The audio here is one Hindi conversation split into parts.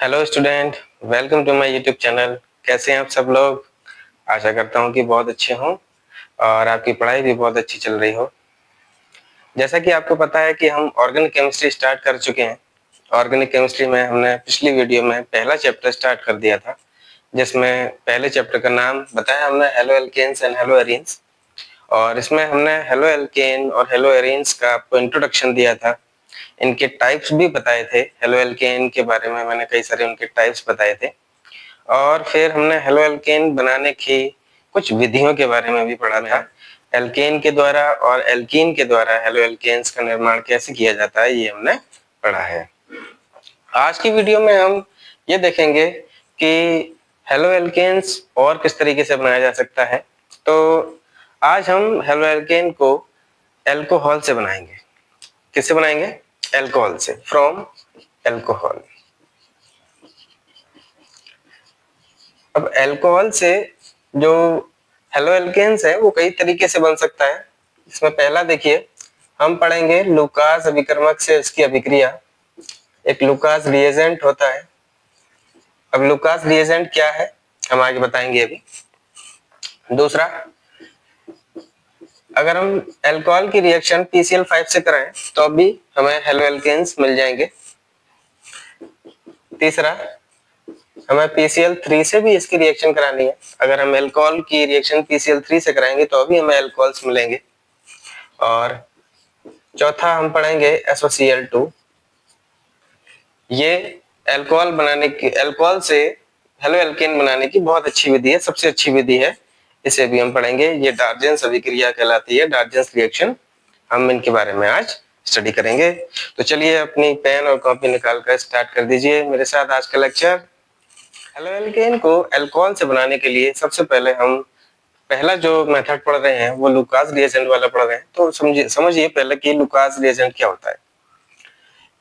Hello student, welcome to my YouTube channel. कैसे हैं आप सब लोग? आशा करता हूं कि बहुत अच्छे हों और आपकी पढ़ाई भी बहुत अच्छी चल रही हो। जैसा कि आपको पता है कि हम ऑर्गेनिक केमिस्ट्री स्टार्ट कर चुके हैं। ऑर्गेनिक केमिस्ट्री में हमने पिछली वीडियो में पहला चैप्टर स्टार्ट कर दिया था, जिसमें पहले चैप्टर का नाम बताया हमने haloalkanes and haloarenes. और इसमें हमने हेलो एल्केन और हेलो एरीन्स का आपको इंट्रोडक्शन दिया था। इनके टाइप्स भी बताए थे। हेलो एल्केन के बारे में मैंने कई सारे उनके टाइप्स बताए थे। और फिर हमने हेलो एल्केन बनाने की कुछ विधियों के बारे में भी पढ़ा था। एल्केन के द्वारा और एल्कीन के द्वारा हेलो एल्केन्स का निर्माण कैसे किया जाता है, ये हमने पढ़ा है। आज की वीडियो में हम ये देखेंगे कि हेलो एल्केन्स और किस तरीके से बनाया जा सकता है। तो आज हम हेलो एल्केन को एल्कोहल से बनाएंगे। किससे बनाएंगे? एल्कोहल से, फ्रॉम एल्कोहल। अब एल्कोहल से जो हेलो एल्केन्स है वो कई तरीके से बन सकता है। इसमें पहला देखिए, हम पढ़ेंगे लुकास अभिकर्मक से इसकी अभिक्रिया। एक लुकास रिएजेंट होता है। अब लुकास रिएजेंट क्या है हम आगे बताएंगे अभी। दूसरा, अगर हम अल्कोहल की रिएक्शन PCl5 से कराएं तो अभी हमें हेलो एल्केन्स मिल जाएंगे। तीसरा, हमें PCl3 से भी इसकी रिएक्शन करानी है। अगर हम अल्कोहल की रिएक्शन PCl3 से कराएंगे तो अभी हमें अल्कोहल्स मिलेंगे। और चौथा, हम पढ़ेंगे SOCl2। ये अल्कोहल बनाने की, अल्कोहल से हेलो एल्केन बनाने की बहुत अच्छी विधि है, सबसे अच्छी विधि है। इसे भी हम पढ़ेंगे। ये डार्जेंस अभिक्रिया कहलाती है, डार्जेंस रिएक्शन। हम इनके बारे में आज स्टडी करेंगे। तो चलिए अपनी पेन और कॉपी निकाल कर स्टार्ट कर दीजिए मेरे साथ आज का लेक्चर। हेलो एल्केन को अल्कोहल से बनाने के लिए सबसे पहले हम पहला जो मेथड पढ़ रहे हैं वो लुकास रिएजेंट वाला पढ़ रहे हैं। तो समझिए पहले कि लुकास रिएजेंट क्या होता है।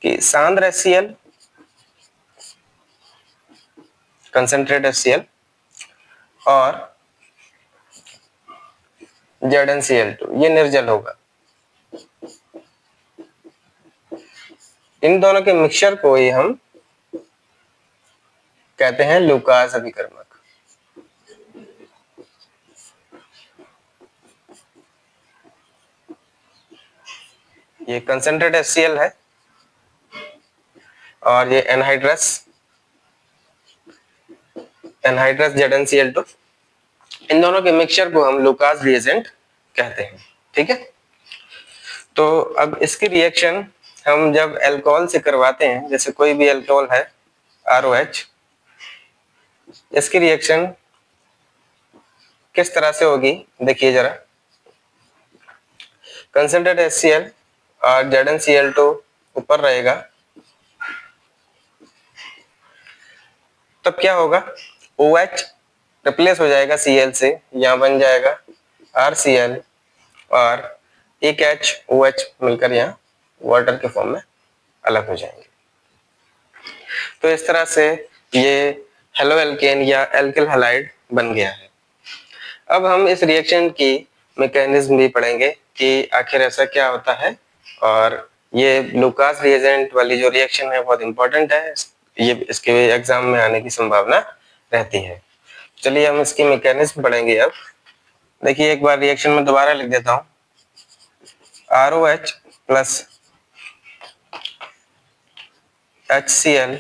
कि सांद्र HCl, कंसंट्रेट HCl और ZnCl2, ये निर्जल होगा। इन दोनों के मिक्सचर को ही हम कहते हैं लुकास अभिकर्मक। ये कंसंट्रेट HCl है और ये एनहाइड्रस ZnCl2। इन दोनों के मिक्सचर को हम लुकास रिएजेंट कहते हैं। ठीक है। तो अब इसकी रिएक्शन हम जब अल्कोहल से करवाते हैं, जैसे कोई भी अल्कोहल है ROH, इसकी रिएक्शन किस तरह से होगी देखिए जरा। कंसंट्रेट HCl और ZnCl2 ऊपर रहेगा, तब क्या होगा, OH रिप्लेस हो जाएगा Cl से, यहाँ बन जाएगा RCl और एक HOH मिलकर यहाँ वाटर के फॉर्म में अलग हो जाएंगे। तो इस तरह से ये हेलो एल्केन या एल्किल हैलाइड बन गया है। अब हम इस रिएक्शन की मैकेनिज्म भी पढ़ेंगे कि आखिर ऐसा क्या होता है। और ये लुकास रिएजेंट वाली जो रिएक्शन है बहुत इंपॉर्टेंट है, ये इसके एग्जाम में आने की संभावना रहती है। चलिए हम इसकी मैकेनिज्म पढ़ेंगे। अब देखिए, एक बार रिएक्शन में दोबारा लिख देता हूँ। ROH plus HCl,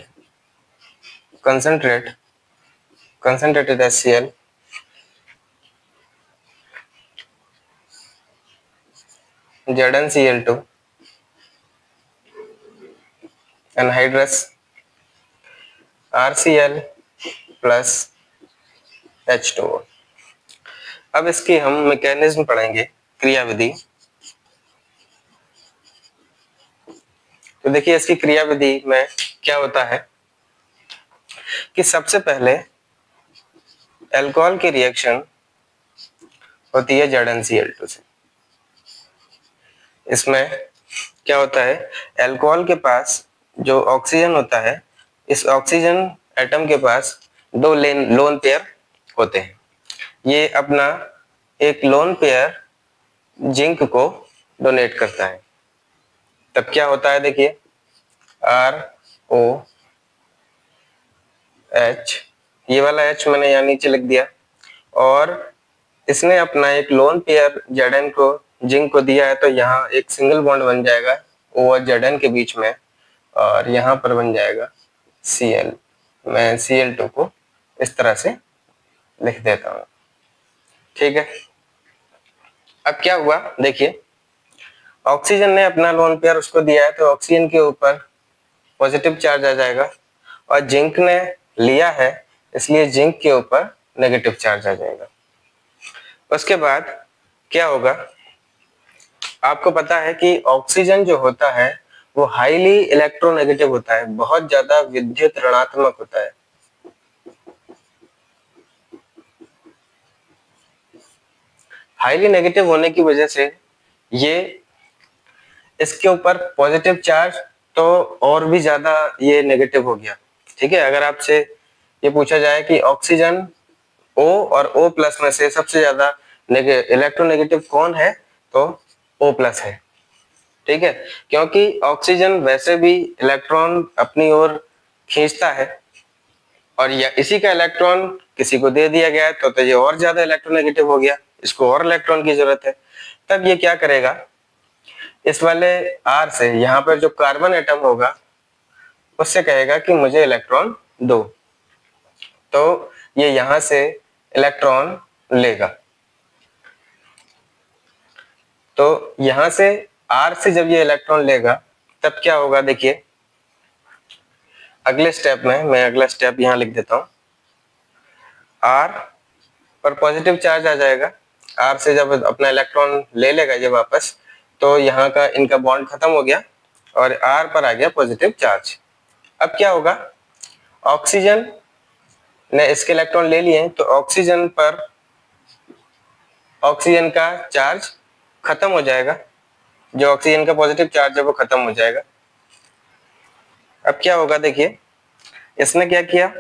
concentrated HCl ZnCl2 anhydrous RCl plus H2O। अब इसकी हम मैकेनिज्म पढ़ेंगे, क्रिया विधि। तो देखिए इसकी क्रिया विधि में क्या होता है कि सबसे पहले अल्कोहल की रिएक्शन होती है ZnCl2 से। इसमें क्या होता है, अल्कोहल के पास जो ऑक्सीजन होता है, इस ऑक्सीजन एटम के पास दो लोन पेयर होते हैं। ये अपना एक लोन पेयर जिंक को डोनेट करता है। तब क्या होता है देखिए, RO H, ये वाला H मैंने यहाँ नीचे लिख दिया, और इसने अपना एक लोन पेयर Zn को जिंक को दिया है, तो यहाँ एक सिंगल बॉन्ड बन जाएगा O और Zn के बीच में, और यहाँ पर बन जाएगा Cl। मैं Cl2 को इस तरह से लिख देता हूँ, ठीक है। अब क्या हुआ देखिए, ऑक्सीजन ने अपना लोन पेयर उसको दिया है, तो ऑक्सीजन के ऊपर पॉजिटिव चार्ज आ जाएगा, और जिंक ने लिया है इसलिए जिंक के ऊपर नेगेटिव चार्ज आ जाएगा। उसके बाद क्या होगा, आपको पता है कि ऑक्सीजन जो होता है वो हाईली इलेक्ट्रोनेगेटिव होता है, बहुत ज्यादा विद्युत ऋणात्मक होता है। हाईली नेगेटिव होने की वजह से ये इसके ऊपर पॉजिटिव चार्ज तो और भी ज्यादा ये नेगेटिव हो गया, ठीक है। अगर आपसे ये पूछा जाए कि ऑक्सीजन O और O प्लस में से सबसे ज्यादा इलेक्ट्रोनेगेटिव कौन है, तो O प्लस है, ठीक है। क्योंकि ऑक्सीजन वैसे भी इलेक्ट्रॉन अपनी ओर खींचता है, और इसी का इलेक्ट्रॉन किसी को दे दिया गया है, तो ये और ज्यादा इलेक्ट्रोनेगेटिव हो गया, इसको और इलेक्ट्रॉन की जरूरत है। तब ये क्या करेगा, इस वाले R से यहाँ पर जो कार्बन एटम होगा उससे कहेगा कि मुझे इलेक्ट्रॉन दो, तो ये यहाँ से इलेक्ट्रॉन लेगा। तो यहाँ से R से जब ये इलेक्ट्रॉन लेगा तब क्या होगा, देखिए अगले स्टेप में, मैं अगला स्टेप यहाँ लिख देता हूँ। R पर पॉजिटिव चार्ज आ जाएगा, R से जब अपना इलेक्ट्रॉन ले लेगा ये वापस, तो यहाँ का इनका बॉन्ड खत्म हो गया और R पर आ गया पॉजिटिव चार्ज। अब क्या होगा, ऑक्सीजन ने इसके इलेक्ट्रॉन ले लिए, तो ऑक्सीजन पर ऑक्सीजन का चार्ज खत्म हो जाएगा, जो ऑक्सीजन का पॉजिटिव चार्ज है वो खत्म हो जाएगा। अब क्या होगा, देखिए इसने क्या किया,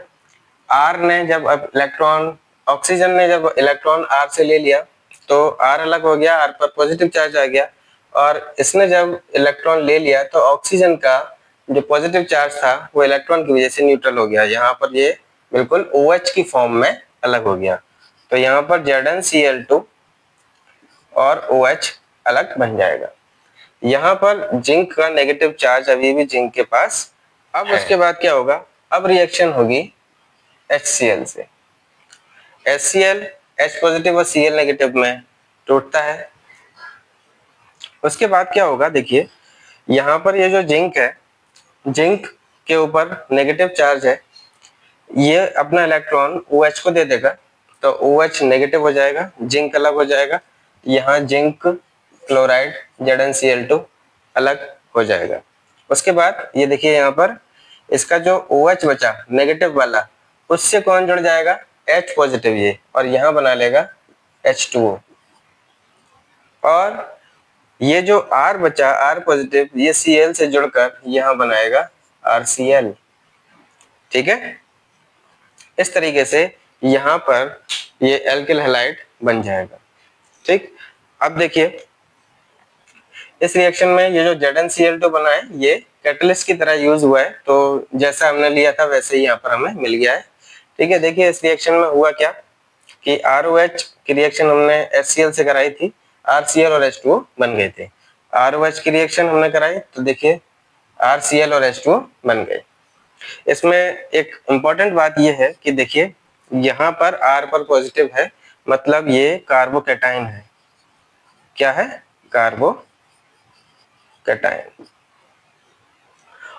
R ने जब इलेक्ट्रॉन, ऑक्सीजन ने जब इलेक्ट्रॉन R से ले लिया तो R अलग हो गया, R पर पॉजिटिव चार्ज आ गया, और इसने जब इलेक्ट्रॉन ले लिया तो ऑक्सीजन का जो पॉजिटिव चार्ज था वो इलेक्ट्रॉन की वजह से न्यूट्रल हो गया, यहाँ पर ये बिल्कुल OH की फॉर्म में अलग हो गया। तो यहाँ पर ZnCl2 और OH अलग बन जाएगा। यहाँ पर जिंक का नेगेटिव चार्ज अभी भी जिंक के पास। अब उसके बाद क्या होगा, अब रिएक्शन होगी HCl से। HCl H पॉजिटिव और Cl नेगेटिव में टूटता है। उसके बाद क्या होगा, देखिए यहाँ पर ये जो जिंक है, जिंक के ऊपर नेगेटिव चार्ज है, ये अपना इलेक्ट्रॉन OH को दे देगा, तो OH नेगेटिव हो जाएगा, जिंक अलग हो जाएगा, यहाँ जिंक क्लोराइड ZnCl2 अलग हो जाएगा। उसके बाद ये देखिए यहाँ पर इसका जो OH बचा नेगेटिव वाला, उससे कौन जुड़ जाएगा, H पॉजिटिव ये, और यहाँ बना लेगा H2O। और ये जो R बचा, R पॉजिटिव, ये Cl से जुड़कर यहाँ बनाएगा RCl, ठीक है। इस तरीके से यहाँ पर ये एल्किल हैलाइड बन जाएगा, ठीक। अब देखिए इस रिएक्शन में ये जो ZnCl2 बना है ये कैटलिस्ट की तरह यूज हुआ है, तो जैसा हमने लिया था वैसे ही यहाँ पर हमें मिल गया है, ठीक है। देखिए इस रिएक्शन में हुआ क्या कि ROH की रिएक्शन हमने HCl से कराई थी, RCl और H2O बन गए थे। ROH की रिएक्शन हमने कराई तो देखिए RCl और H2O बन गए। इसमें एक इम्पोर्टेंट बात यह है कि देखिए यहाँ पर R पर पॉजिटिव है, मतलब ये कार्बोकैटायन है। क्या है, कार्बोकैटायन।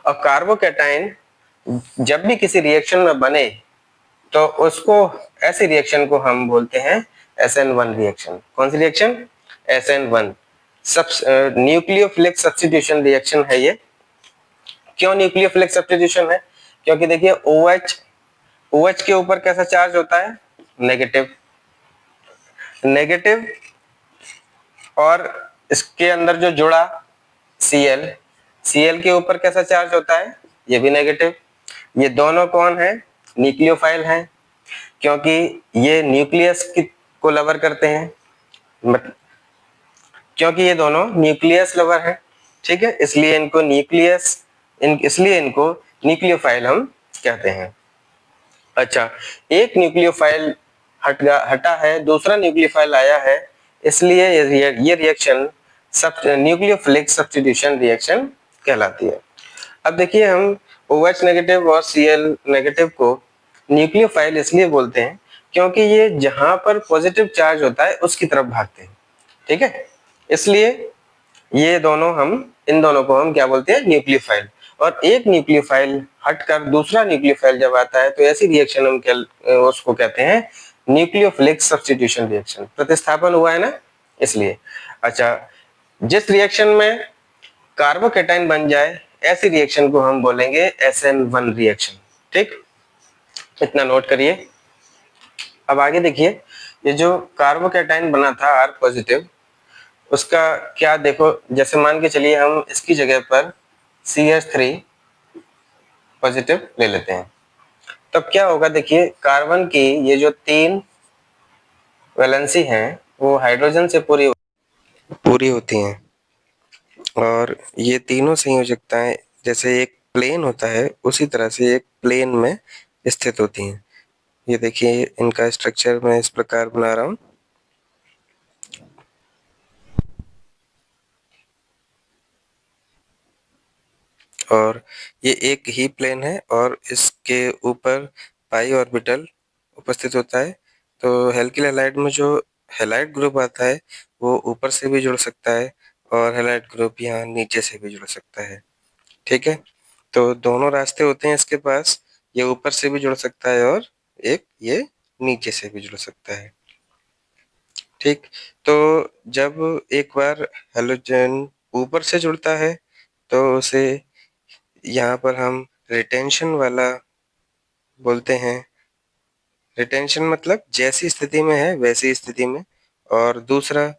और कार्बोकैटायन जब भी किसी रिएक्शन में बने तो उसको, ऐसी रिएक्शन को हम बोलते हैं SN1 रिएक्शन। कौन सी रिएक्शन, SN1 सब न्यूक्लियोफिलिक सब्स्टिट्यूशन रिएक्शन है ये। क्यों न्यूक्लियोफिलिक सब्स्टिट्यूशन है, क्योंकि देखिए OH के ऊपर कैसा चार्ज होता है, नेगेटिव, नेगेटिव, और इसके अंदर जो जुड़ा Cl के ऊपर कैसा चार्ज होता है, ये भी नेगेटिव। ये दोनों कौन है, न्यूक्लियोफाइल हैं, क्योंकि ये न्यूक्लियस को लवर करते हैं, क्योंकि ये दोनों न्यूक्लियस लवर हैं, ठीक है। इसलिए इनको न्यूक्लियोफाइल हम कहते हैं। अच्छा, एक न्यूक्लियोफाइल हटा है, दूसरा न्यूक्लियोफाइल आया है, इसलिए ये रिएक्शन सब न्यूक्लियोफिलिक सब्स्टिट्यूशन रिएक्शन कहलाती है। अब देखिए हम OH नेगेटिव और Cl नेगेटिव को न्यूक्लियोफाइल इसलिए बोलते हैं क्योंकि ये जहां पर पॉजिटिव चार्ज होता है उसकी तरफ भागते हैं, ठीक है। इसलिए ये दोनों हम इन दोनों को हम क्या बोलते हैं, न्यूक्लियोफाइल। और एक न्यूक्लियोफाइल हटकर दूसरा न्यूक्लियोफाइल जब आता है तो ऐसी रिएक्शन हम उसको कहते हैं न्यूक्लियोफिलिक सब्स्टिट्यूशन रिएक्शन। प्रतिस्थापन हुआ है ना, इसलिए। अच्छा, जिस रिएक्शन में कार्बोकेटाइन बन जाए ऐसी रिएक्शन को हम बोलेंगे SN1 रिएक्शन, ठीक। इतना नोट करिए। अब आगे देखिए, ये जो कार्बोकेटाइन बना था R पॉजिटिव, उसका क्या देखो, जैसे मान के चलिए हम इसकी जगह पर CH3 पॉजिटिव ले लेते हैं, तब क्या होगा, देखिए कार्बन की ये जो 3 वैलेंसी हैं वो हाइड्रोजन से पूरी होती हैं, और ये तीनों संयोजकताएं जैसे एक प्लेन होता है उसी तरह से एक प्लेन में स्थित होती हैं। ये देखिए इनका स्ट्रक्चर मैं इस प्रकार बना रहा हूँ, और ये एक ही प्लेन है और इसके ऊपर पाई ऑर्बिटल उपस्थित होता है। तो हेल्किल हैलाइड में जो हैलाइड ग्रुप आता है वो ऊपर से भी जुड़ सकता है और हैलाइड ग्रुप यहाँ नीचे से भी जुड़ सकता है, ठीक है। तो दोनों रास्ते होते हैं इसके पास, ये ऊपर से भी जुड़ सकता है और एक ये नीचे से भी जुड़ सकता है, ठीक। तो जब एक बार हैलोजन ऊपर से जुड़ता है तो उसे यहाँ पर हम रिटेंशन वाला बोलते हैं। रिटेंशन मतलब जैसी स्थिति में है वैसी स्थिति में, और दूसरा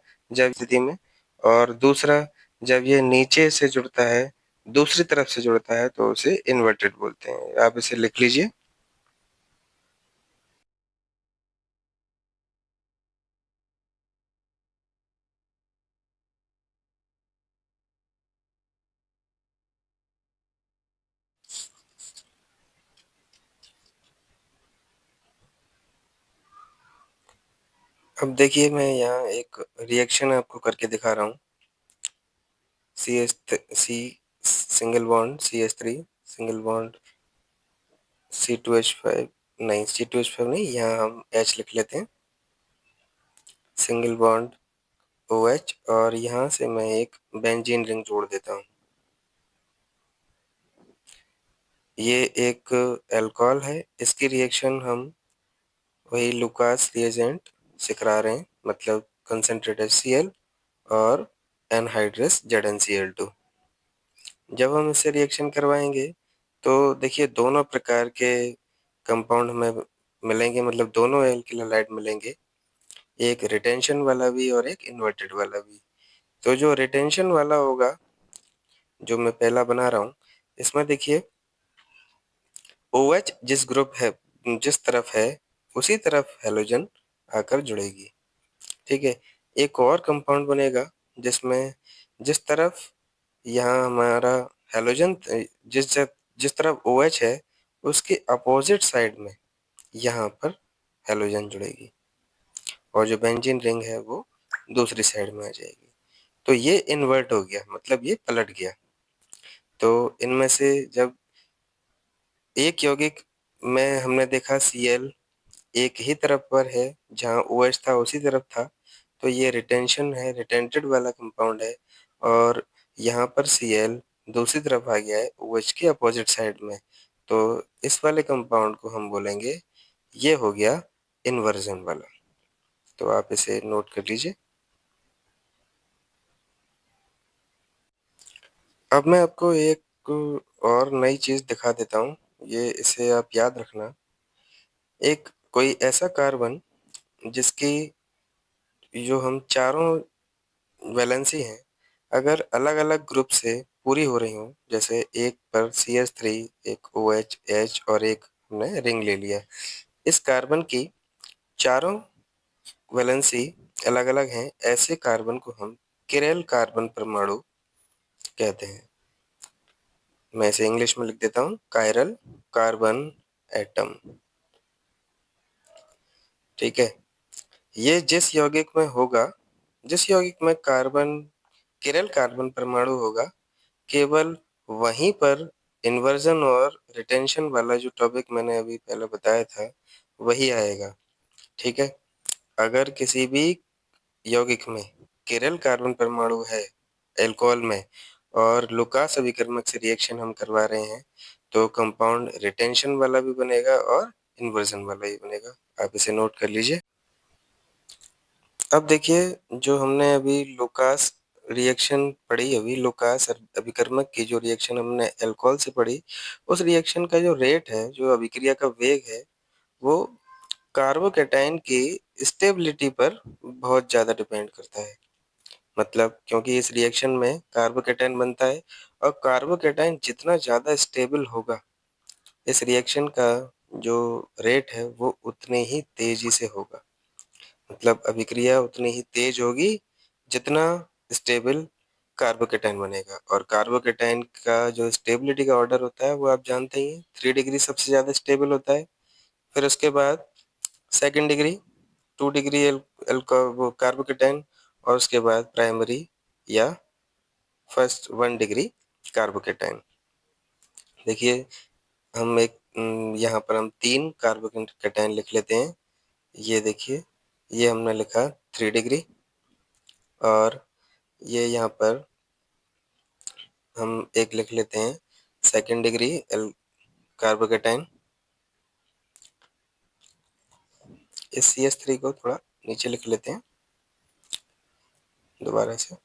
जब ये नीचे से जुड़ता है, दूसरी तरफ से जुड़ता है तो उसे इन्वर्टेड बोलते हैं। आप इसे लिख लीजिए। अब देखिए मैं यहाँ एक रिएक्शन आपको करके दिखा रहा हूँ। C single bond CH3 single bond C2H5, नहीं C2H5 नहीं, यहाँ हम H लिख लेते हैं, सिंगल बॉन्ड OH, और यहाँ से मैं एक बेंजीन रिंग जोड़ देता हूँ। ये एक अल्कोहल है, इसकी रिएक्शन हम वही लुकास रिएजेंट से करा रहे हैं, मतलब कंसंट्रेटेड Cl और एनहाइड्रस ZnCl2। जब हम इससे रिएक्शन करवाएंगे तो देखिए दोनों प्रकार के कंपाउंड हमें मिलेंगे, मतलब दोनों एल्किल हैलाइड मिलेंगे, एक रिटेंशन वाला भी और एक इन्वर्टेड वाला भी। तो जो रिटेंशन वाला होगा, जो मैं पहला बना रहा हूँ, इसमें देखिए OH जिस तरफ है उसी तरफ हैलोजन आकर जुड़ेगी, ठीक है। एक और कंपाउंड बनेगा जिसमें जिस तरफ यहाँ हमारा हैलोजन जिस जिस तरफ OH है उसके अपोजिट साइड में यहाँ पर हैलोजन जुड़ेगी, और जो बेंजीन रिंग है वो दूसरी साइड में आ जाएगी। तो ये इन्वर्ट हो गया, मतलब ये पलट गया। तो इनमें से जब एक यौगिक में हमने देखा Cl एक ही तरफ पर है, जहाँ OH था उसी तरफ था, तो ये रिटेंशन है, रिटेंटेड वाला कंपाउंड है। और यहाँ पर Cl दूसरी तरफ आ गया है OH के अपोजिट साइड में, तो इस वाले कंपाउंड को हम बोलेंगे, ये हो गया इन्वर्जन वाला। तो आप इसे नोट कर लीजिए। अब मैं आपको एक और नई चीज दिखा देता हूँ, ये इसे आप याद रखना। एक कोई ऐसा कार्बन जिसकी जो हम चारों वैलेंसी हैं अगर अलग-अलग ग्रुप से पूरी हो रही हों, जैसे एक पर CH3, एक OH, H और एक हमने रिंग ले लिया। इस कार्बन की चारों वैलेंसी अलग-अलग हैं, ऐसे कार्बन को हम किरैल कार्बन परमाणु कहते हैं। मैं इसे इंग्लिश में लिख देता हूँ, कायरल कार्बन एटम। ठीक है? ये जिस यौगिक में किरल कार्बन परमाणु होगा, केवल वहीं पर इन्वर्जन और रिटेंशन वाला जो टॉपिक मैंने अभी पहले बताया था, वही आएगा। ठीक है? अगर किसी भी यौगिक में किरल कार्बन परमाणु है अल्कोहल में और लुकास अभिकर्मक से रिएक्शन हम करवा रहे हैं, तो कंपाउंड रिटेंशन वाला भी बनेगा और इन्वर्जन वाला भी बनेगा। आप इसे नोट कर लीजिए। अब देखिए, जो हमने अभी लुकास रिएक्शन पढ़ी, अभी लुकास अभिकर्मक की जो रिएक्शन हमने अल्कोहल से पढ़ी, उस रिएक्शन का जो रेट है, जो अभिक्रिया का वेग है, वो कार्बोकैटायन की स्टेबिलिटी पर बहुत ज़्यादा डिपेंड करता है। मतलब क्योंकि इस रिएक्शन में कार्बोकैटायन बनता है और कार्बोकैटायन जितना ज़्यादा स्टेबल होगा, इस रिएक्शन का जो रेट है वो उतने ही तेज़ी से होगा। मतलब अभिक्रिया उतनी ही तेज़ होगी जितना स्टेबल कार्बोकैटायन बनेगा। और कार्बोकैटायन का जो स्टेबिलिटी का ऑर्डर होता है वो आप जानते ही हैं, 3 डिग्री सबसे ज़्यादा स्टेबल होता है। फिर उसके बाद सेकंड डिग्री 2 डिग्री वो कार्बोकैटायन और उसके बाद प्राइमरी या फर्स्ट 1 डिग्री कार्बोकैटायन। देखिए, हम यहाँ पर हम 3 कार्बोकैटायन लिख लेते हैं। ये देखिए, ये हमने लिखा 3 डिग्री और ये यहाँ पर हम एक लिख लेते हैं सेकंड डिग्री कार्बोकैटायन। इस CH3 को थोड़ा नीचे लिख लेते हैं दोबारा से।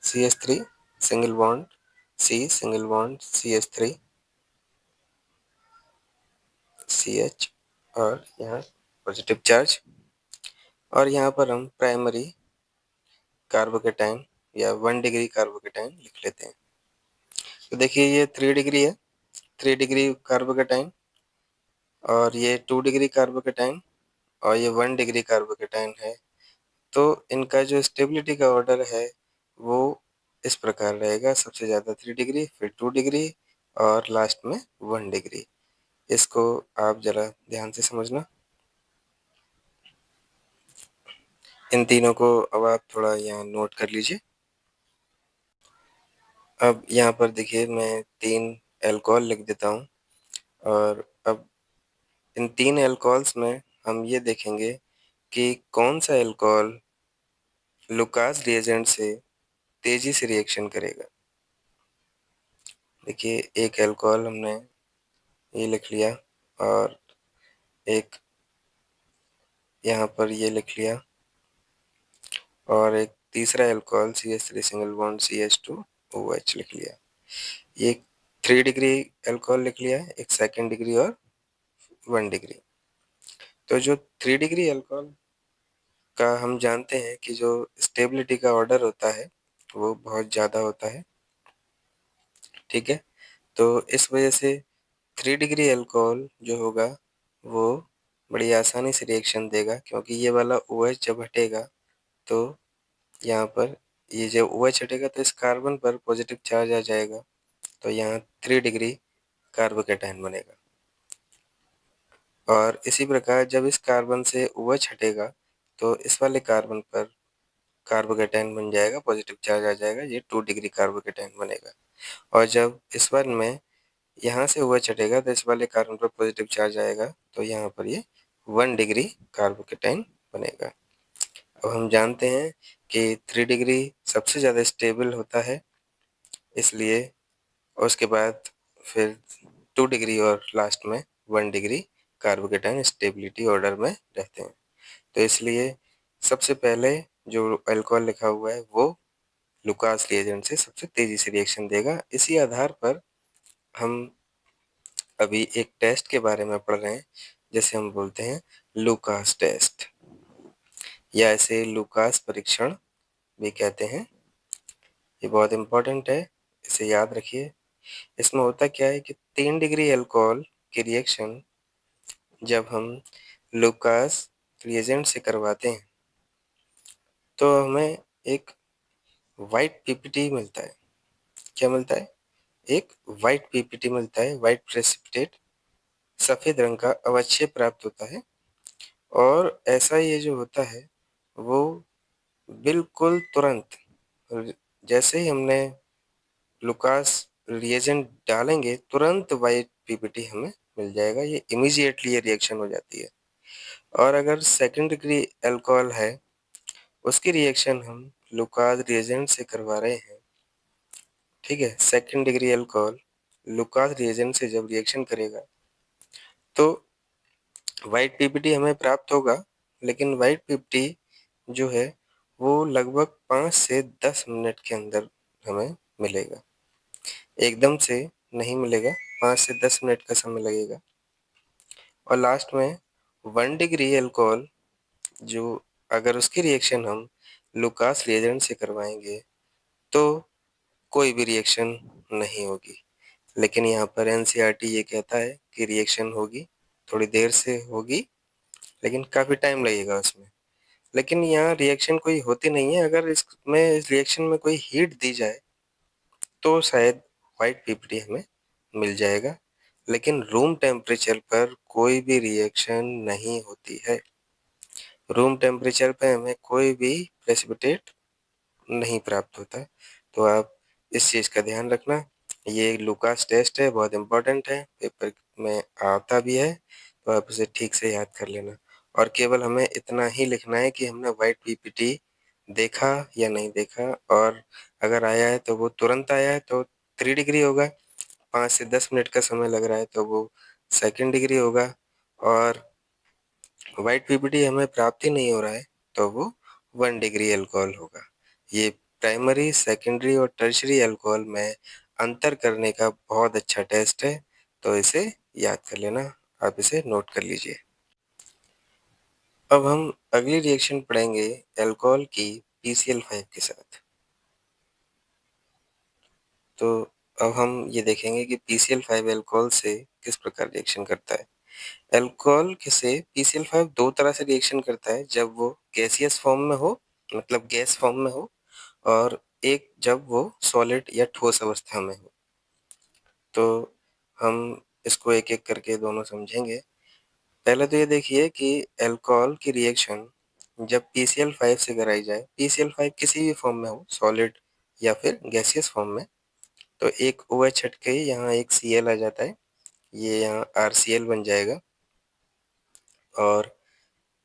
CH3 single bond single bond CH3 CH और यहाँ पॉजिटिव चार्ज और यहाँ पर हम प्राइमरी कार्बोकैटायन या 1 डिग्री कार्बोकैटायन लिख लेते हैं। तो देखिए, ये 3 डिग्री है, 3 डिग्री कार्बोकैटायन और ये 2 डिग्री कार्बोकैटायन और ये 1 डिग्री कार्बोकैटायन है। तो इनका जो स्टेबिलिटी का ऑर्डर है वो इस प्रकार रहेगा, सबसे ज़्यादा 3 डिग्री, फिर 2 डिग्री और लास्ट में 1 डिग्री। इसको आप ज़रा ध्यान से समझना। इन तीनों को अब आप थोड़ा यहाँ नोट कर लीजिए। अब यहाँ पर देखिए, मैं 3 अल्कोहल लिख देता हूँ और अब इन 3 अल्कोहल्स में हम ये देखेंगे कि कौन सा अल्कोहल लुकास रिएजेंट से तेज़ी से रिएक्शन करेगा। देखिए, एक अल्कोहल हमने ये लिख लिया और एक यहाँ पर ये लिख लिया और एक तीसरा alcohol CH3 single bond CH2OH लिख लिया। ये 3 डिग्री अल्कोहल लिख लिया है, एक सेकंड डिग्री और 1 डिग्री। तो जो 3 डिग्री अल्कोहल का हम जानते हैं कि जो स्टेबिलिटी का ऑर्डर होता है वो बहुत ज़्यादा होता है। ठीक है? तो इस वजह से 3 डिग्री अल्कोहल जो होगा वो बड़ी आसानी से रिएक्शन देगा, क्योंकि ये वाला OH जब हटेगा तो यहाँ पर ये जब OH हटेगा तो इस कार्बन पर पॉजिटिव चार्ज आ जाएगा, तो यहाँ 3 डिग्री कार्बोकैटायन बनेगा। और इसी प्रकार जब इस कार्बन से OH हटेगा तो इस वाले कार्बन पर कार्बोकैटायन बन जाएगा, पॉजिटिव चार्ज आ जाएगा, ये 2 डिग्री कार्बोकैटायन बनेगा। और जब इस वन में यहाँ से OH हटेगा तो इस वाले कार्बन पर पॉजिटिव चार्ज आएगा, तो यहाँ पर ये 1 डिग्री कार्बोकैटायन बनेगा। अब हम जानते हैं कि 3 डिग्री सबसे ज़्यादा स्टेबल होता है, इसलिए और उसके बाद फिर 2 डिग्री और लास्ट में 1 डिग्री कार्बोकैटायन स्टेबिलिटी ऑर्डर में रहते हैं। तो इसलिए सबसे पहले जो अल्कोहल लिखा हुआ है वो लुकास रिएजेंट से सबसे तेज़ी से रिएक्शन देगा। इसी आधार पर हम अभी एक टेस्ट के बारे में पढ़ रहे हैं, जिसे हम बोलते हैं लुकास टेस्ट या इसे लुकास परीक्षण भी कहते हैं। ये बहुत इम्पोर्टेंट है, इसे याद रखिए। इसमें होता क्या है कि 3 डिग्री अल्कोहल की रिएक्शन जब हम लुकास रिएजेंट से करवाते हैं तो हमें एक वाइट पीपीटी मिलता है। क्या मिलता है? एक वाइट पीपीटी मिलता है, वाइट प्रेसिपिटेट सफ़ेद रंग का अवक्षय प्राप्त होता है और ऐसा ये जो होता है वो बिल्कुल तुरंत जैसे ही हमने लुकास रिएजेंट डालेंगे तुरंत वाइट पीपीटी हमें मिल जाएगा। ये इमीडिएटली ये रिएक्शन हो जाती है। और अगर सेकंड डिग्री अल्कोहल है उसकी रिएक्शन हम लुकास रिएजेंट से करवा रहे हैं, ठीक है। Second degree alcohol Lucas reagent से जब रिएक्शन करेगा तो व्हाइट पीपीटी हमें प्राप्त होगा, लेकिन व्हाइट पीपीटी जो है वो लगभग 5 से 10 मिनट के अंदर हमें मिलेगा। एकदम से नहीं मिलेगा, 5 से 10 मिनट का समय लगेगा। और लास्ट में 1 डिग्री अल्कोहल जो अगर उसकी रिएक्शन हम लुकास रिएजेंट से करवाएंगे तो कोई भी रिएक्शन नहीं होगी। लेकिन यहाँ पर एनसीईआरटी ये कहता है कि रिएक्शन होगी, थोड़ी देर से होगी, लेकिन काफ़ी टाइम लगेगा उसमें। लेकिन यहाँ रिएक्शन कोई होती नहीं है। अगर इसमें इस रिएक्शन में कोई हीट दी जाए तो शायद व्हाइट पीपीटी हमें मिल जाएगा, लेकिन रूम टेम्परेचर पर कोई भी रिएक्शन नहीं होती है। रूम टेम्परेचर पे हमें कोई भी प्रेसिपिटेट नहीं प्राप्त होता। तो आप इस चीज़ का ध्यान रखना। ये लुकास टेस्ट है, बहुत इम्पोर्टेंट है, पेपर में आता भी है, तो आप इसे ठीक से याद कर लेना। और केवल हमें इतना ही लिखना है कि हमने व्हाइट पीपीटी देखा या नहीं देखा, और अगर आया है तो वो तुरंत आया है तो 3 डिग्री होगा, 5 से 10 मिनट का समय लग रहा है तो वो सेकंड डिग्री होगा, और व्हाइट पीपीटी हमें प्राप्त ही नहीं हो रहा है तो वो 1 डिग्री अल्कोहल होगा। ये प्राइमरी, सेकेंडरी और टर्शियरी अल्कोहल में अंतर करने का बहुत अच्छा टेस्ट है, तो इसे याद कर लेना, आप इसे नोट कर लीजिए। अब हम अगली रिएक्शन पढ़ेंगे अल्कोहल की PCl5 के साथ। तो अब हम ये देखेंगे कि PCl5 अल्कोहल से किस प्रकार रिएक्शन करता है। अल्कोहल से PCl5 दो तरह से रिएक्शन करता है, जब वो गैसियस फॉर्म में हो, मतलब गैस फॉर्म में हो, और एक जब वो सॉलिड या ठोस अवस्था में हो। तो हम इसको एक एक करके दोनों समझेंगे। पहले तो ये देखिए कि अल्कोहल की रिएक्शन जब PCl5 से कराई जाए, PCl5 किसी भी फॉर्म में हो, सॉलिड या फिर गैसियस फॉर्म में, तो एक OH हट के यहाँ एक Cl आ जाता है, ये यहाँ RCl बन जाएगा, और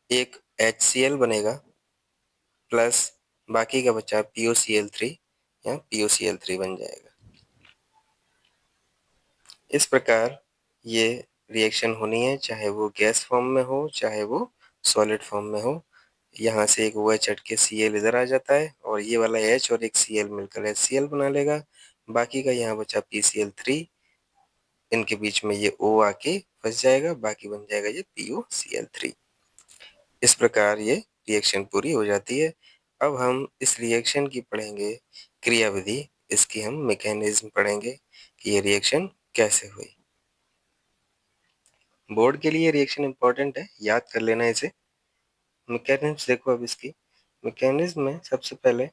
एक HCl बनेगा, प्लस बाकी का बचा POCl3, यहाँ POCl3 बन जाएगा। इस प्रकार ये रिएक्शन होनी है, चाहे वो गैस फॉर्म में हो, चाहे वो सॉलिड फॉर्म में हो। यहाँ से एक OH हट के Cl इधर आ जाता है, और ये वाला H और एक Cl मिलकर HCl बना लेगा। बाकी का यहाँ बचा PCl3, इनके बीच में ये O आके फंस जाएगा, बाकी बन जाएगा ये POCl3। इस प्रकार ये रिएक्शन पूरी हो जाती है। अब हम इस रिएक्शन की पढ़ेंगे क्रियाविधि, इसकी हम मैकेनिज्म पढ़ेंगे कि ये रिएक्शन कैसे हुई। बोर्ड के लिए रिएक्शन इंपॉर्टेंट है, याद कर लेना इसे। मैकेनिज्म देखो अब इसकी। मैकेनिज्म में सबसे पहले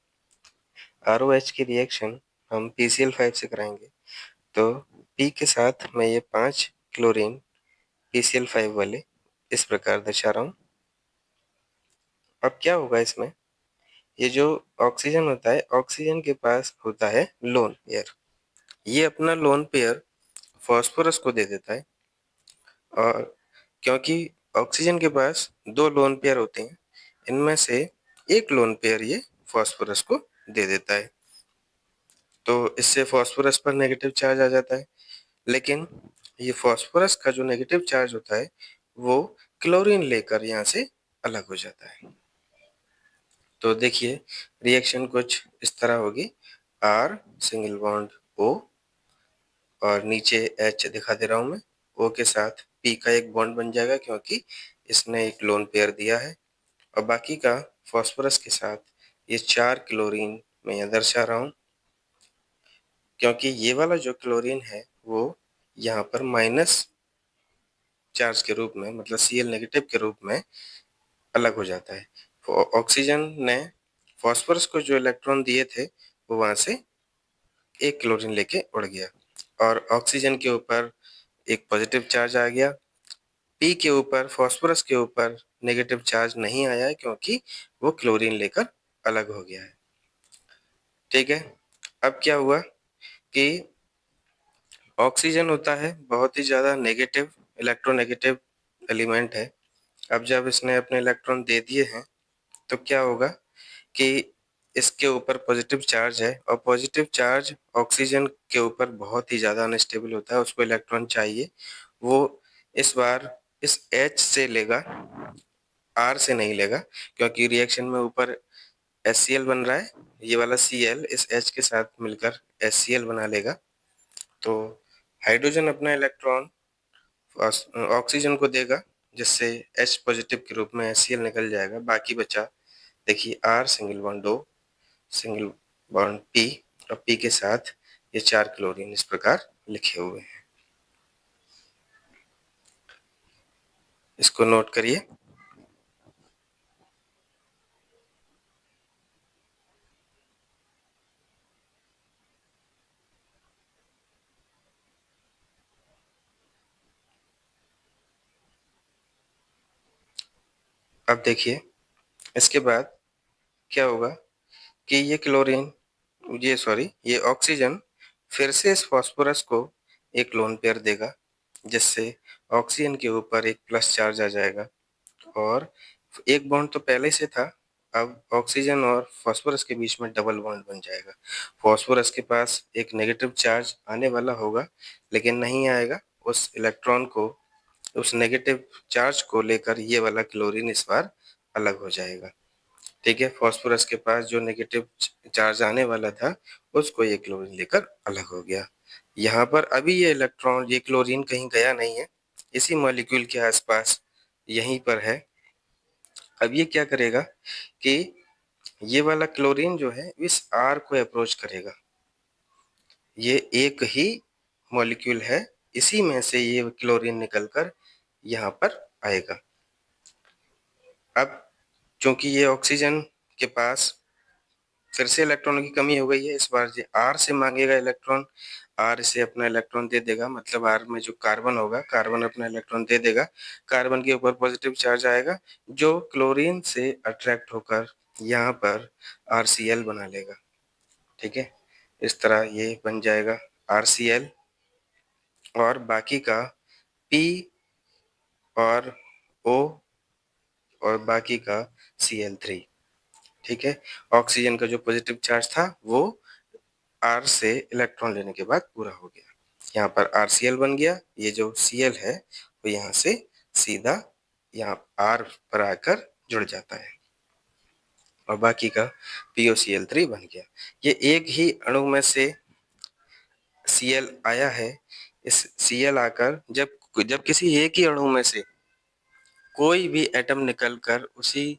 ROH की रिएक्शन हम PCl5 से कराएंगे। तो P के साथ मैं ये 5 क्लोरीन PCl5 वाले इस प्रकार दर्शा रहा हूँ। अब क्या होगा इसमें, ये जो ऑक्सीजन होता है, ऑक्सीजन के पास होता है लोन पेयर। ये अपना लोन पेयर फास्फोरस को दे देता है, और क्योंकि ऑक्सीजन के पास 2 लोन पेयर होते हैं, इनमें से एक लोन पेयर ये फास्फोरस को दे देता है। तो इससे फास्फोरस पर नेगेटिव चार्ज आ जाता है, लेकिन ये फास्फोरस का जो नेगेटिव चार्ज होता है वो क्लोरीन लेकर यहाँ से अलग हो जाता है। तो देखिए रिएक्शन कुछ इस तरह होगी, R सिंगल बॉन्ड O, और नीचे H दिखा दे रहा हूँ मैं, O के साथ P का एक बॉन्ड बन जाएगा क्योंकि इसने एक लोन पेयर दिया है, और बाकी का फास्फोरस के साथ ये 4 क्लोरीन मैं यहाँ दर्शा रहा हूँ, क्योंकि ये वाला जो क्लोरीन है वो यहाँ पर माइनस चार्ज के रूप में, मतलब Cl नेगेटिव के रूप में अलग हो जाता है। तो ऑक्सीजन ने फास्फोरस को जो इलेक्ट्रॉन दिए थे वो वहां से एक क्लोरीन लेके उड़ गया, और ऑक्सीजन के ऊपर एक पॉजिटिव चार्ज आ गया, पी के ऊपर, फास्फोरस के ऊपर नेगेटिव चार्ज नहीं आया है क्योंकि वो क्लोरीन लेकर अलग हो गया है। ठीक है। अब क्या हुआ कि ऑक्सीजन होता है बहुत ही ज़्यादा नेगेटिव, इलेक्ट्रोनेगेटिव एलिमेंट है। अब जब इसने अपने इलेक्ट्रॉन दे दिए हैं तो क्या होगा कि इसके ऊपर पॉजिटिव चार्ज है और पॉजिटिव चार्ज ऑक्सीजन के ऊपर बहुत ही ज़्यादा अनस्टेबल होता है, उसको इलेक्ट्रॉन चाहिए। वो इस बार इस H से लेगा, R से नहीं लेगा, क्योंकि रिएक्शन में ऊपर HCl बन रहा है। ये वाला Cl इस H के साथ मिलकर HCl बना लेगा। तो हाइड्रोजन अपना इलेक्ट्रॉन ऑक्सीजन को देगा, जिससे H पॉजिटिव के रूप में HCl निकल जाएगा। बाकी बचा, देखिए, R single bond O, single bond P और P के साथ ये 4 क्लोरीन इस प्रकार लिखे हुए हैं। इसको नोट करिए। अब देखिए, इसके बाद क्या होगा कि ये क्लोरीन, ये सॉरी, ये ऑक्सीजन फिर से इस फास्फोरस को एक लोन पेयर देगा, जिससे ऑक्सीजन के ऊपर एक प्लस चार्ज आ जाएगा और एक बॉन्ड तो पहले से था, अब ऑक्सीजन और फास्फोरस के बीच में डबल बॉन्ड बन जाएगा। फास्फोरस के पास एक नेगेटिव चार्ज आने वाला होगा, लेकिन नहीं आएगा। उस इलेक्ट्रॉन को, उस नेगेटिव चार्ज को लेकर ये वाला क्लोरीन इस बार अलग हो जाएगा। ठीक है, फास्फोरस के पास जो नेगेटिव चार्ज आने वाला था, उसको ये क्लोरीन लेकर अलग हो गया। यहाँ पर अभी ये इलेक्ट्रॉन, ये क्लोरीन कहीं गया नहीं है, इसी मॉलिक्यूल के आसपास यहीं पर है। अब ये क्या करेगा कि ये वाला क्लोरीन जो है इस R को अप्रोच करेगा। ये एक ही मॉलिक्यूल है, इसी में से ये क्लोरीन निकलकर यहाँ पर आएगा। अब चूंकि ये ऑक्सीजन के पास फिर से इलेक्ट्रॉनों की कमी हो गई है, इस बार ये R से मांगेगा इलेक्ट्रॉन। R इसे अपना इलेक्ट्रॉन दे देगा, मतलब R में जो कार्बन होगा, कार्बन अपना इलेक्ट्रॉन दे देगा। कार्बन के ऊपर पॉजिटिव चार्ज आएगा, जो क्लोरीन से अट्रैक्ट होकर यहाँ पर RCl बना लेगा। ठीक है, इस तरह ये बन जाएगा RCl और बाकी का P और O और बाकी का Cl3। ठीक है, ऑक्सीजन का जो पॉजिटिव चार्ज था वो R से इलेक्ट्रॉन लेने के बाद पूरा हो गया। यहाँ पर RCl बन गया, ये जो Cl है वो यहाँ से सीधा यहाँ R पर आकर जुड़ जाता है और बाकी का POCl3 बन गया। ये एक ही अणु में से Cl आया है। इस Cl आकर जब जब किसी एक ही अणु में से कोई भी एटम निकलकर उसी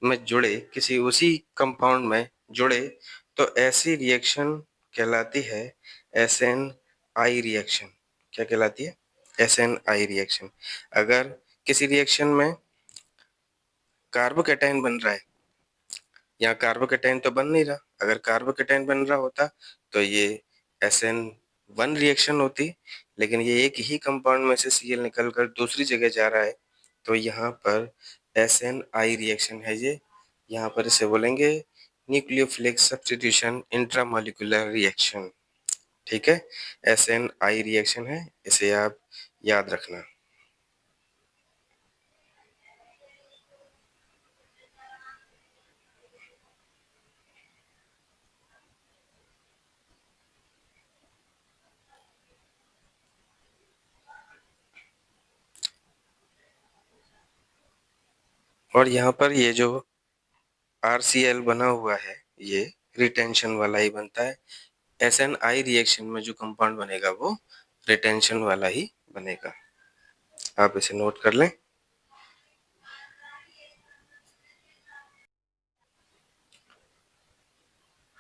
में जुड़े, किसी उसी कंपाउंड में जुड़े, तो ऐसी रिएक्शन कहलाती है SNI रिएक्शन। क्या कहलाती है? SNI reaction. अगर किसी रिएक्शन में कार्बोकैटायन बन रहा है, यहाँ कार्बोकैटायन तो बन नहीं रहा, अगर कार्बोकैटायन बन रहा होता तो ये SN1 रिएक्शन होती, लेकिन ये एक ही कंपाउंड में से Cl निकलकर दूसरी जगह जा रहा है, तो यहाँ पर SNI रिएक्शन है ये। यहाँ पर इसे बोलेंगे न्यूक्लियोफिलिक सब्स्टिट्यूशन इंट्रामॉलिक्यूलर रिएक्शन। ठीक है, SNI रिएक्शन है, इसे आप याद रखना। और यहाँ पर ये जो RCl बना हुआ है, ये रिटेंशन वाला ही बनता है। SNI रिएक्शन में जो कंपाउंड बनेगा वो रिटेंशन वाला ही बनेगा। आप इसे नोट कर लें।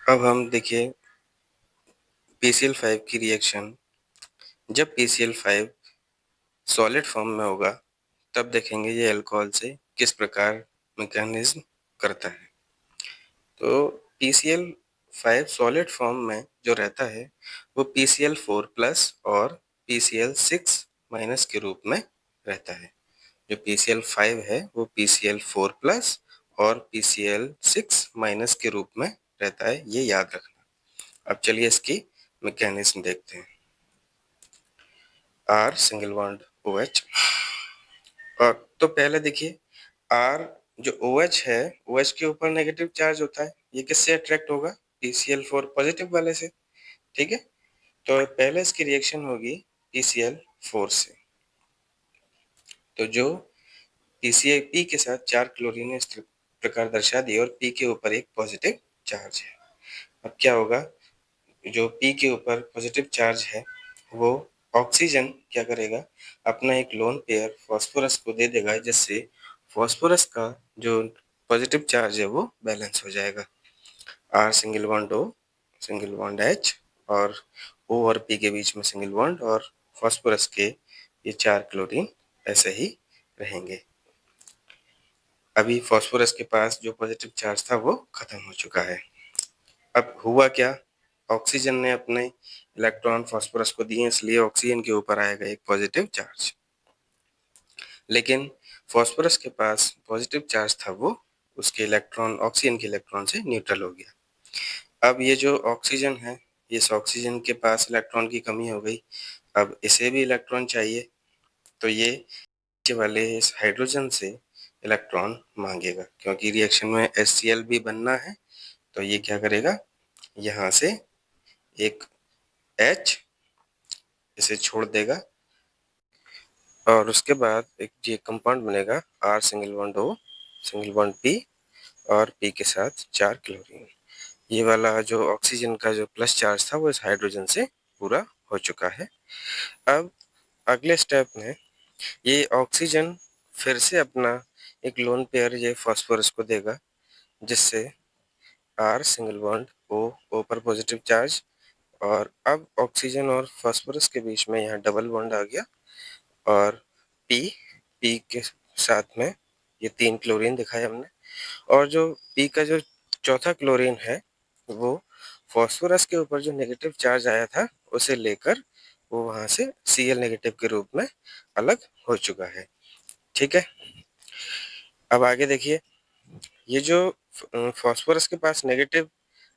अब हम देखिए PCl5 की रिएक्शन, जब PCl5 सॉलिड फॉर्म में होगा तब देखेंगे ये अल्कोहल से किस प्रकार मैकेनिज्म करता है। तो PCl5 सॉलिड फॉर्म में जो रहता है वो PCl4 प्लस और PCl6 माइनस के रूप में रहता है। जो PCl5 है वो PCl4+ और PCl6- के रूप में रहता है, ये याद रखना। अब चलिए इसकी मैकेनिज्म देखते हैं। R सिंगल बॉन्ड OH, और तो पहले देखिए R जो OH है, OH के ऊपर नेगेटिव चार्ज होता है, ये किससे अट्रैक्ट होगा? PCl4 पॉजिटिव वाले से, ठीक है। तो पहले इसकी रिएक्शन होगी PCl4 से, तो जो PCl के साथ 4 क्लोरीन ने इस प्रकार दर्शा दी और P के ऊपर एक पॉजिटिव चार्ज है। अब क्या होगा, जो P के ऊपर पॉजिटिव चार्ज है वो ऑक्सीजन क्या करेगा, अपना एक लोन पेयर फास्फोरस को दे देगा, जिससे फास्फोरस का जो पॉजिटिव चार्ज है वो बैलेंस हो जाएगा। R single bond O single bond H, और O और P के बीच में सिंगल बॉन्ड, और फास्फोरस के ये 4 क्लोरीन ऐसे ही रहेंगे। अभी फास्फोरस के पास जो पॉजिटिव चार्ज था वो खत्म हो चुका है। अब हुआ क्या, ऑक्सीजन ने अपने इलेक्ट्रॉन फास्फोरस को दिए, इसलिए ऑक्सीजन के ऊपर आएगा एक पॉजिटिव चार्ज, लेकिन फास्फोरस के पास पॉजिटिव चार्ज था वो उसके इलेक्ट्रॉन ऑक्सीजन के इलेक्ट्रॉन से न्यूट्रल हो गया। अब ये जो ऑक्सीजन है, इस ऑक्सीजन के पास इलेक्ट्रॉन की कमी हो गई, अब इसे भी इलेक्ट्रॉन चाहिए, तो ये नीचे वाले इस हाइड्रोजन से इलेक्ट्रॉन मांगेगा, क्योंकि रिएक्शन में HCl भी बनना है, तो ये क्या करेगा, यहाँ से एक H इसे छोड़ देगा, और उसके बाद एक ये कंपाउंड बनेगा R single bond O single bond P, और P के साथ 4 क्लोरीन। ये वाला जो ऑक्सीजन का जो प्लस चार्ज था वो इस हाइड्रोजन से पूरा हो चुका है। अब अगले स्टेप में ये ऑक्सीजन फिर से अपना एक लोन पेयर ये फास्फोरस को देगा, जिससे R सिंगल बॉन्ड O पर पॉजिटिव चार्ज, और अब ऑक्सीजन और फास्फोरस के बीच में यहाँ डबल बॉन्ड आ गया, और P के साथ में ये 3 क्लोरीन दिखाया हमने, और जो P का जो चौथा क्लोरीन है वो फास्फोरस के ऊपर जो नेगेटिव चार्ज आया था उसे लेकर वो वहां से Cl नेगेटिव के रूप में अलग हो चुका है, ठीक है। अब आगे देखिए, ये जो फास्फोरस के पास नेगेटिव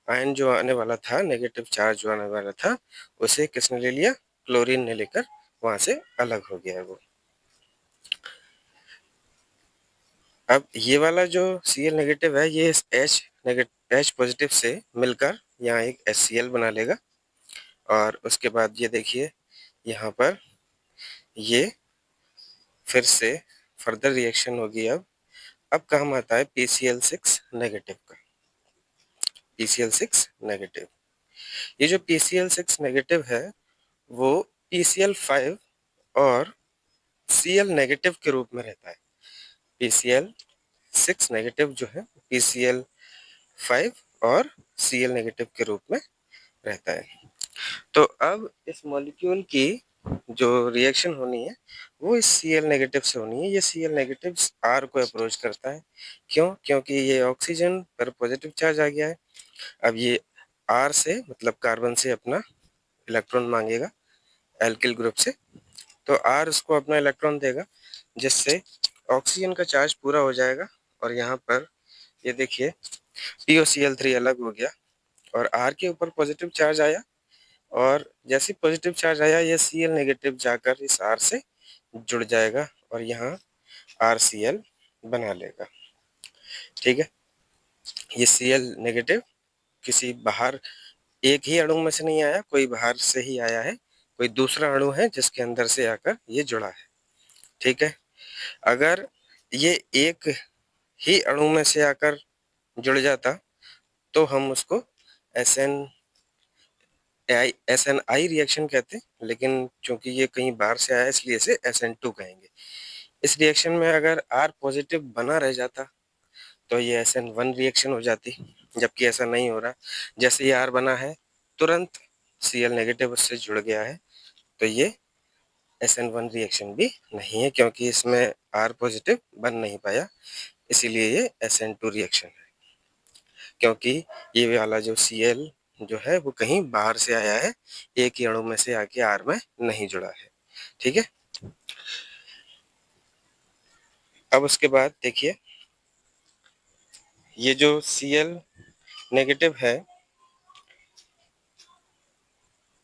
आयन जो आने वाला था, नेगेटिव चार्ज जो आने वाला था, उसे किसने ले लिया, क्लोरीन ने लेकर वहां से अलग हो गया है वो। अब ये वाला जो Cl नेगेटिव है, ये H पॉजिटिव से मिलकर यहाँ एक HCl बना लेगा, और उसके बाद ये देखिए यहाँ पर ये फिर से फर्दर रिएक्शन होगी। अब काम आता है PCl6 नेगेटिव का। PCl6 नेगेटिव, ये जो PCl6 नेगेटिव है वो PCl5 और Cl नेगेटिव के रूप में रहता है। PCl6 नेगेटिव जो है PCl5 और Cl नेगेटिव के रूप में रहता है। तो अब इस मॉलिक्यूल की जो रिएक्शन होनी है वो इस Cl नेगेटिव से होनी है। ये Cl नेगेटिव R को अप्रोच करता है, क्यों? क्योंकि ये ऑक्सीजन पर पॉजिटिव चार्ज आ गया है। अब ये R से मतलब कार्बन से अपना इलेक्ट्रॉन मांगेगा एल्किल ग्रुप से, तो R उसको अपना इलेक्ट्रॉन देगा, जिससे ऑक्सीजन का चार्ज पूरा हो जाएगा, और यहाँ पर ये देखिए POCl3 अलग हो गया, और R के ऊपर पॉजिटिव चार्ज आया, और जैसे पॉजिटिव चार्ज आया ये Cl नेगेटिव जाकर इस R से जुड़ जाएगा, और यहाँ RCl बना लेगा, ठीक है। ये Cl नेगेटिव किसी बाहर एक ही अणु में से नहीं आया, कोई बाहर से ही आया है, कोई दूसरा अणु है जिसके अंदर से आकर ये जुड़ा है, ठीक है। अगर ये एक ही अणु में से आकर जुड़ जाता तो हम उसको SN2 रिएक्शन कहते हैं, लेकिन चूंकि ये कहीं बाहर से आया इसलिए इसे SN2 कहेंगे। इस रिएक्शन में अगर R पॉजिटिव बना रह जाता तो ये SN1 रिएक्शन हो जाती, जबकि ऐसा नहीं हो रहा। जैसे ही R बना है तुरंत Cl नेगेटिव उससे जुड़ गया है, तो ये SN1 रिएक्शन भी नहीं है, क्योंकि इसमें R पॉजिटिव बन नहीं पाया, इसीलिए ये SN2 रिएक्शन है, क्योंकि ये वाला जो Cl जो है वो कहीं बाहर से आया है, एक ही अणु में से आके R में नहीं जुड़ा है, ठीक है। अब उसके बाद देखिए, ये जो Cl नेगेटिव है,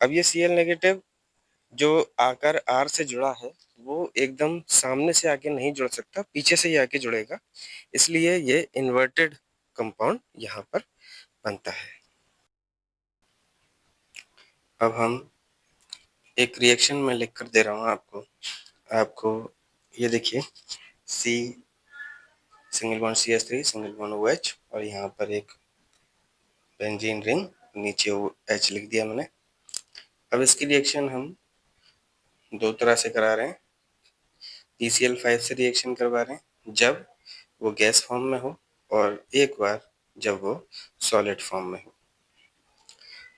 अब ये Cl नेगेटिव जो आकर R से जुड़ा है, वो एकदम सामने से आके नहीं जुड़ सकता, पीछे से ही आके जुड़ेगा, इसलिए ये इन्वर्टेड कंपाउंड यहाँ पर बनता है। अब हम एक रिएक्शन में लिख कर दे रहा हूँ आपको आपको ये देखिए, C single bond CH3 single bond OH और यहाँ पर एक बेंजीन रिंग, नीचे H लिख दिया मैंने। अब इसकी रिएक्शन हम दो तरह से करा रहे हैं, PCl5 से रिएक्शन करवा रहे हैं जब वो गैस फॉर्म में हो, और एक बार जब वो सॉलिड फॉर्म में हो।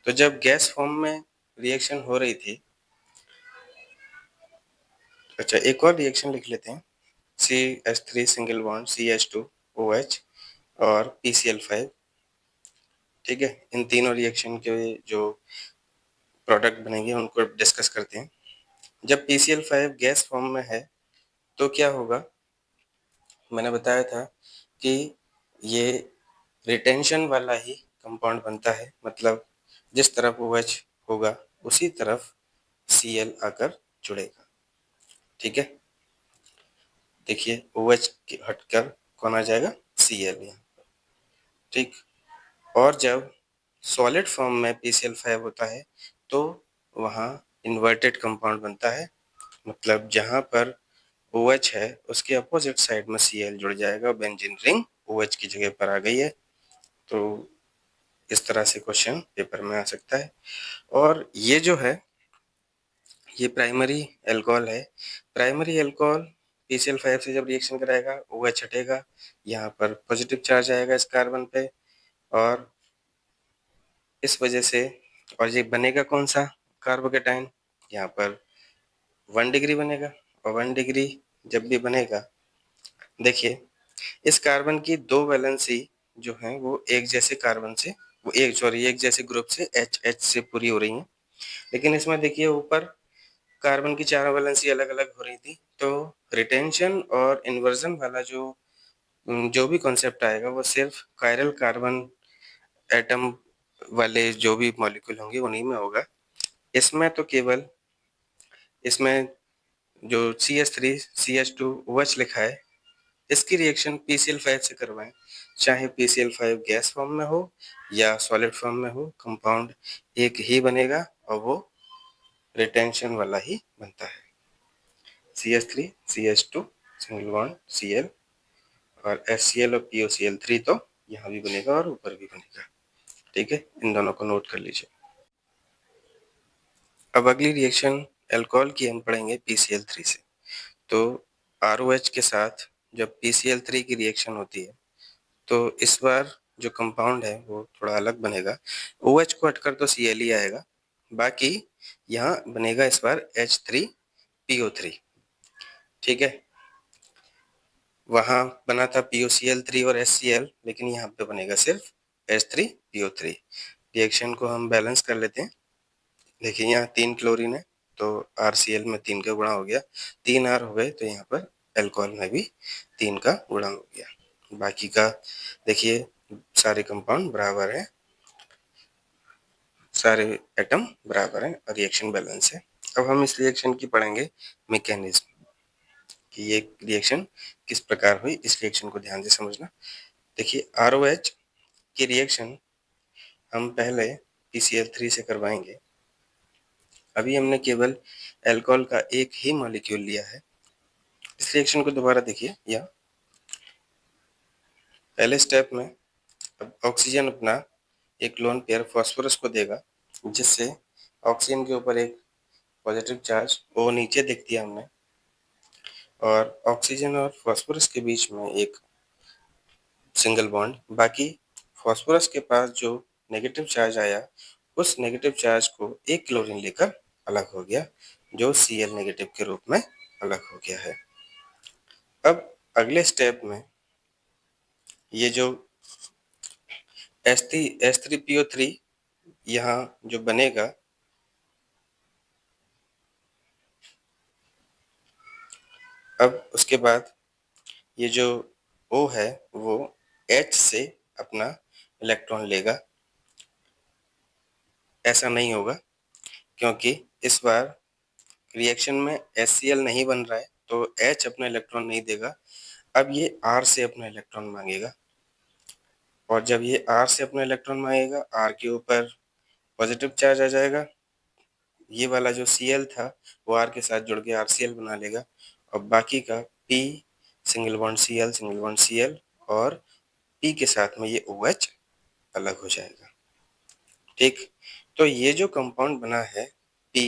तो जब गैस फॉर्म में रिएक्शन हो रही थी, अच्छा एक और रिएक्शन लिख लेते हैं, CH3 सिंगल बॉन्ड CH2OH और PCl5, ठीक है। इन तीनों रिएक्शन के जो प्रोडक्ट बनेंगे उनको डिस्कस करते हैं। जब PCl5 गैस फॉर्म में है तो क्या होगा, मैंने बताया था कि ये रिटेंशन वाला ही कंपाउंड बनता है, मतलब जिस तरफ OH होगा उसी तरफ Cl आकर जुड़ेगा, ठीक है। देखिए OH हटकर कौन आ जाएगा, Cl यहाँ, ठीक। और जब सॉलिड फॉर्म में PCl5 होता है तो वहाँ इन्वर्टेड कंपाउंड बनता है, मतलब जहाँ पर OH है उसके अपोजिट साइड में Cl जुड़ जाएगा, बेंजीन रिंग OH की जगह पर आ गई है। तो इस तरह से क्वेश्चन पेपर में आ सकता है। और ये जो है ये प्राइमरी एल्कोहल है, प्राइमरी एल्कोहल PCl5 से जब रिएक्शन कराएगा OH हटेगा, यहाँ पर पॉजिटिव चार्ज आएगा इस कार्बन पे, और इस वजह से, और ये बनेगा कौन सा कार्बोकेटाइन, यहाँ पर 1 डिग्री बनेगा, और 1 डिग्री जब भी बनेगा, देखिए इस कार्बन की दो वैलेंसी जो है वो एक जैसे कार्बन से, वो एक जैसे ग्रुप से H से पूरी हो रही है, लेकिन इसमें देखिए ऊपर कार्बन की चारों वैलेंसी अलग अलग हो रही थी। तो रिटेंशन और इन्वर्जन वाला जो भी कॉन्सेप्ट आएगा वो सिर्फ कायरल कार्बन एटम वाले जो भी मॉलिक्यूल होंगे उन्हीं में होगा। इसमें तो केवल इसमें जो CH3 CH2OH लिखा है, इसकी रिएक्शन PCl5 से करवाएं, चाहे PCl5 गैस फॉर्म में हो या सॉलिड फॉर्म में हो, कंपाउंड एक ही बनेगा और वो रिटेंशन वाला ही बनता है। CH3 CH2 single bond Cl और HCl और POCl3 तो यहाँ भी बनेगा और ऊपर भी बनेगा, ठीक है। इन दोनों को नोट कर लीजिए। अब अगली रिएक्शन अल्कोहल की हम पढ़ेंगे PCl3 से। तो ROH के साथ जब PCl3 की रिएक्शन होती है तो इस बार जो कंपाउंड है वो थोड़ा अलग बनेगा, OH को हटकर तो Cl ही आएगा, बाकी यहाँ बनेगा इस बार H3PO3, ठीक है। वहाँ बना था POCl3 और HCl, लेकिन यहाँ पे बनेगा सिर्फ H3PO3। रिएक्शन को हम बैलेंस कर लेते हैं। देखिए यहाँ 3 क्लोरीन है तो RCl में 3 का गुणा हो गया, 3 R हो गए, तो यहाँ पर अल्कोहल में भी 3 का गुणा हो गया। बाकी का देखिए सारे कंपाउंड बराबर हैं, सारे एटम बराबर हैं और रिएक्शन बैलेंस है। अब हम इस रिएक्शन की पढ़ेंगे मैकेनिज्म, कि ये रिएक्शन किस प्रकार हुई, इस रिएक्शन को ध्यान से समझना। देखिए ROH की रिएक्शन हम पहले PCl3 से करवाएंगे। अभी हमने केवल अल्कोहल का एक ही मॉलिक्यूल लिया है। इस रिएक्शन को दोबारा देखिए, या पहले स्टेप में अब ऑक्सीजन अपना एक लोन पेयर फास्फोरस को देगा, जिससे ऑक्सीजन के ऊपर एक पॉजिटिव चार्ज O नीचे देख दिया हमने, और ऑक्सीजन और फास्फोरस के बीच में एक सिंगल बॉन्ड। बाकी फास्फोरस के पास जो नेगेटिव चार्ज आया, उस नेगेटिव चार्ज को एक क्लोरीन लेकर अलग हो गया, जो Cl नेगेटिव के रूप में अलग हो गया है। अब अगले स्टेप में ये जो H3PO3 यहाँ जो बनेगा, अब उसके बाद ये जो O है वो H से अपना इलेक्ट्रॉन लेगा। ऐसा नहीं होगा क्योंकि इस बार रिएक्शन में HCl नहीं बन रहा है, तो H अपना इलेक्ट्रॉन नहीं देगा। अब ये R से अपना इलेक्ट्रॉन मांगेगा, और जब ये R से अपना इलेक्ट्रॉन मांगेगा, R के ऊपर पॉजिटिव चार्ज आ जाएगा। ये वाला जो Cl था वो R के साथ जुड़ के RCl बना लेगा, और बाकी का P सिंगल बॉन्ड Cl और P के साथ में ये OH अलग हो जाएगा। ठीक, तो ये जो कंपाउंड बना है P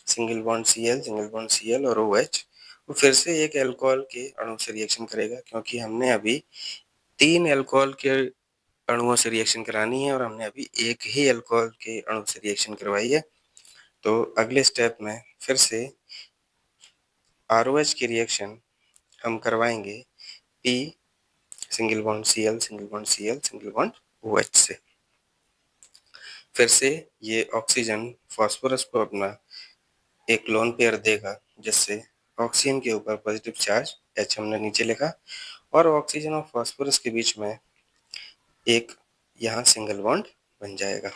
सिंगल बॉन्ड Cl और OH, वो फिर से एक अल्कोहल के अणु से रिएक्शन करेगा, क्योंकि हमने अभी 3 अल्कोहल के अणुओं से रिएक्शन करानी है और हमने अभी एक ही अल्कोहल के अणु से रिएक्शन करवाई है। तो अगले स्टेप में फिर से ROH की रिएक्शन हम करवाएंगे P single bond single bond OH से। फिर से ये ऑक्सीजन फास्फोरस को अपना एक लोन पेयर देगा, जिससे ऑक्सीजन के ऊपर पॉजिटिव चार्ज H हमने नीचे लिखा, और ऑक्सीजन और फास्फोरस के बीच में एक यहाँ सिंगल बॉन्ड बन जाएगा,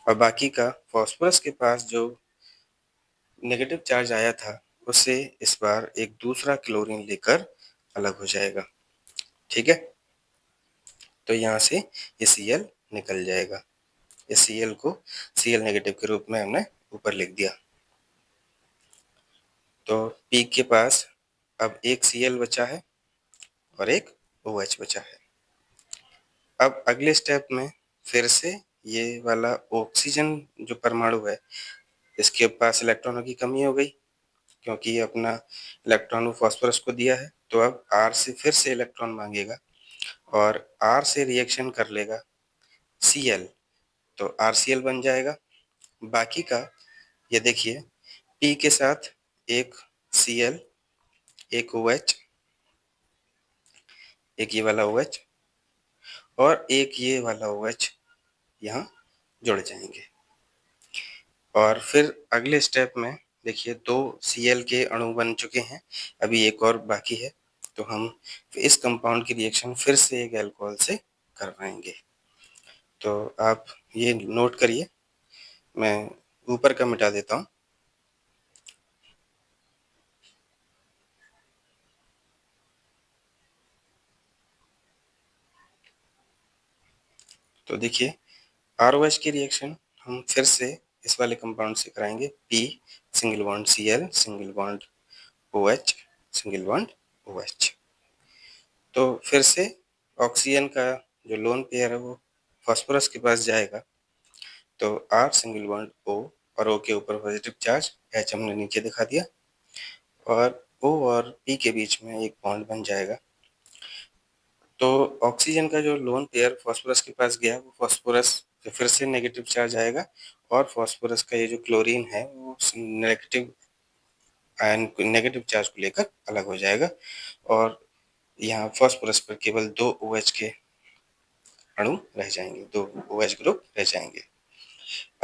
और बाकी का फास्फोरस के पास जो नेगेटिव चार्ज आया था उससे इस बार एक दूसरा क्लोरीन लेकर अलग हो जाएगा। ठीक है, तो यहाँ से ये Cl निकल जाएगा। इस Cl को Cl नेगेटिव के रूप में हमने ऊपर लिख दिया। तो P के पास अब एक Cl बचा है और एक OH बचा है। अब अगले स्टेप में फिर से ये वाला ऑक्सीजन जो परमाणु है, इसके पास इलेक्ट्रॉनों की कमी हो गई, क्योंकि ये अपना इलेक्ट्रॉन फास्फोरस को दिया है। तो अब R से फिर से इलेक्ट्रॉन मांगेगा और R से रिएक्शन कर लेगा Cl, तो RCl बन जाएगा। बाकी का ये देखिए, P के साथ एक Cl, एक OH, एक ये वाला OH और एक ये वाला OH यहाँ जुड़ जाएंगे। और फिर अगले स्टेप में देखिए 2 Cl के अणु बन चुके हैं, अभी एक और बाकी है। तो हम इस कंपाउंड की रिएक्शन फिर से एक अल्कोहल से करवाएंगे। तो आप ये नोट करिए, मैं ऊपर का मिटा देता हूँ। तो देखिए ROH की रिएक्शन हम फिर से इस वाले कंपाउंड से कराएंगे, P single bond Cl single bond OH single bond OH। तो फिर से ऑक्सीजन का जो लोन पेयर है वो फास्फोरस के पास जाएगा, तो R सिंगल बॉन्ड O और O के ऊपर पॉजिटिव चार्ज H हमने नीचे दिखा दिया, और O और P के बीच में एक बॉन्ड बन जाएगा। तो ऑक्सीजन का जो लोन पेयर फास्फोरस के पास गया, वो फास्फोरस से फिर से नेगेटिव चार्ज आएगा, और फास्फोरस का ये जो क्लोरीन है वो नेगेटिव आयन नेगेटिव चार्ज को लेकर अलग हो जाएगा, और यहाँ फास्फोरस पर केवल 2 OH के अणु रह जाएंगे, 2 OH ग्रुप रह जाएंगे।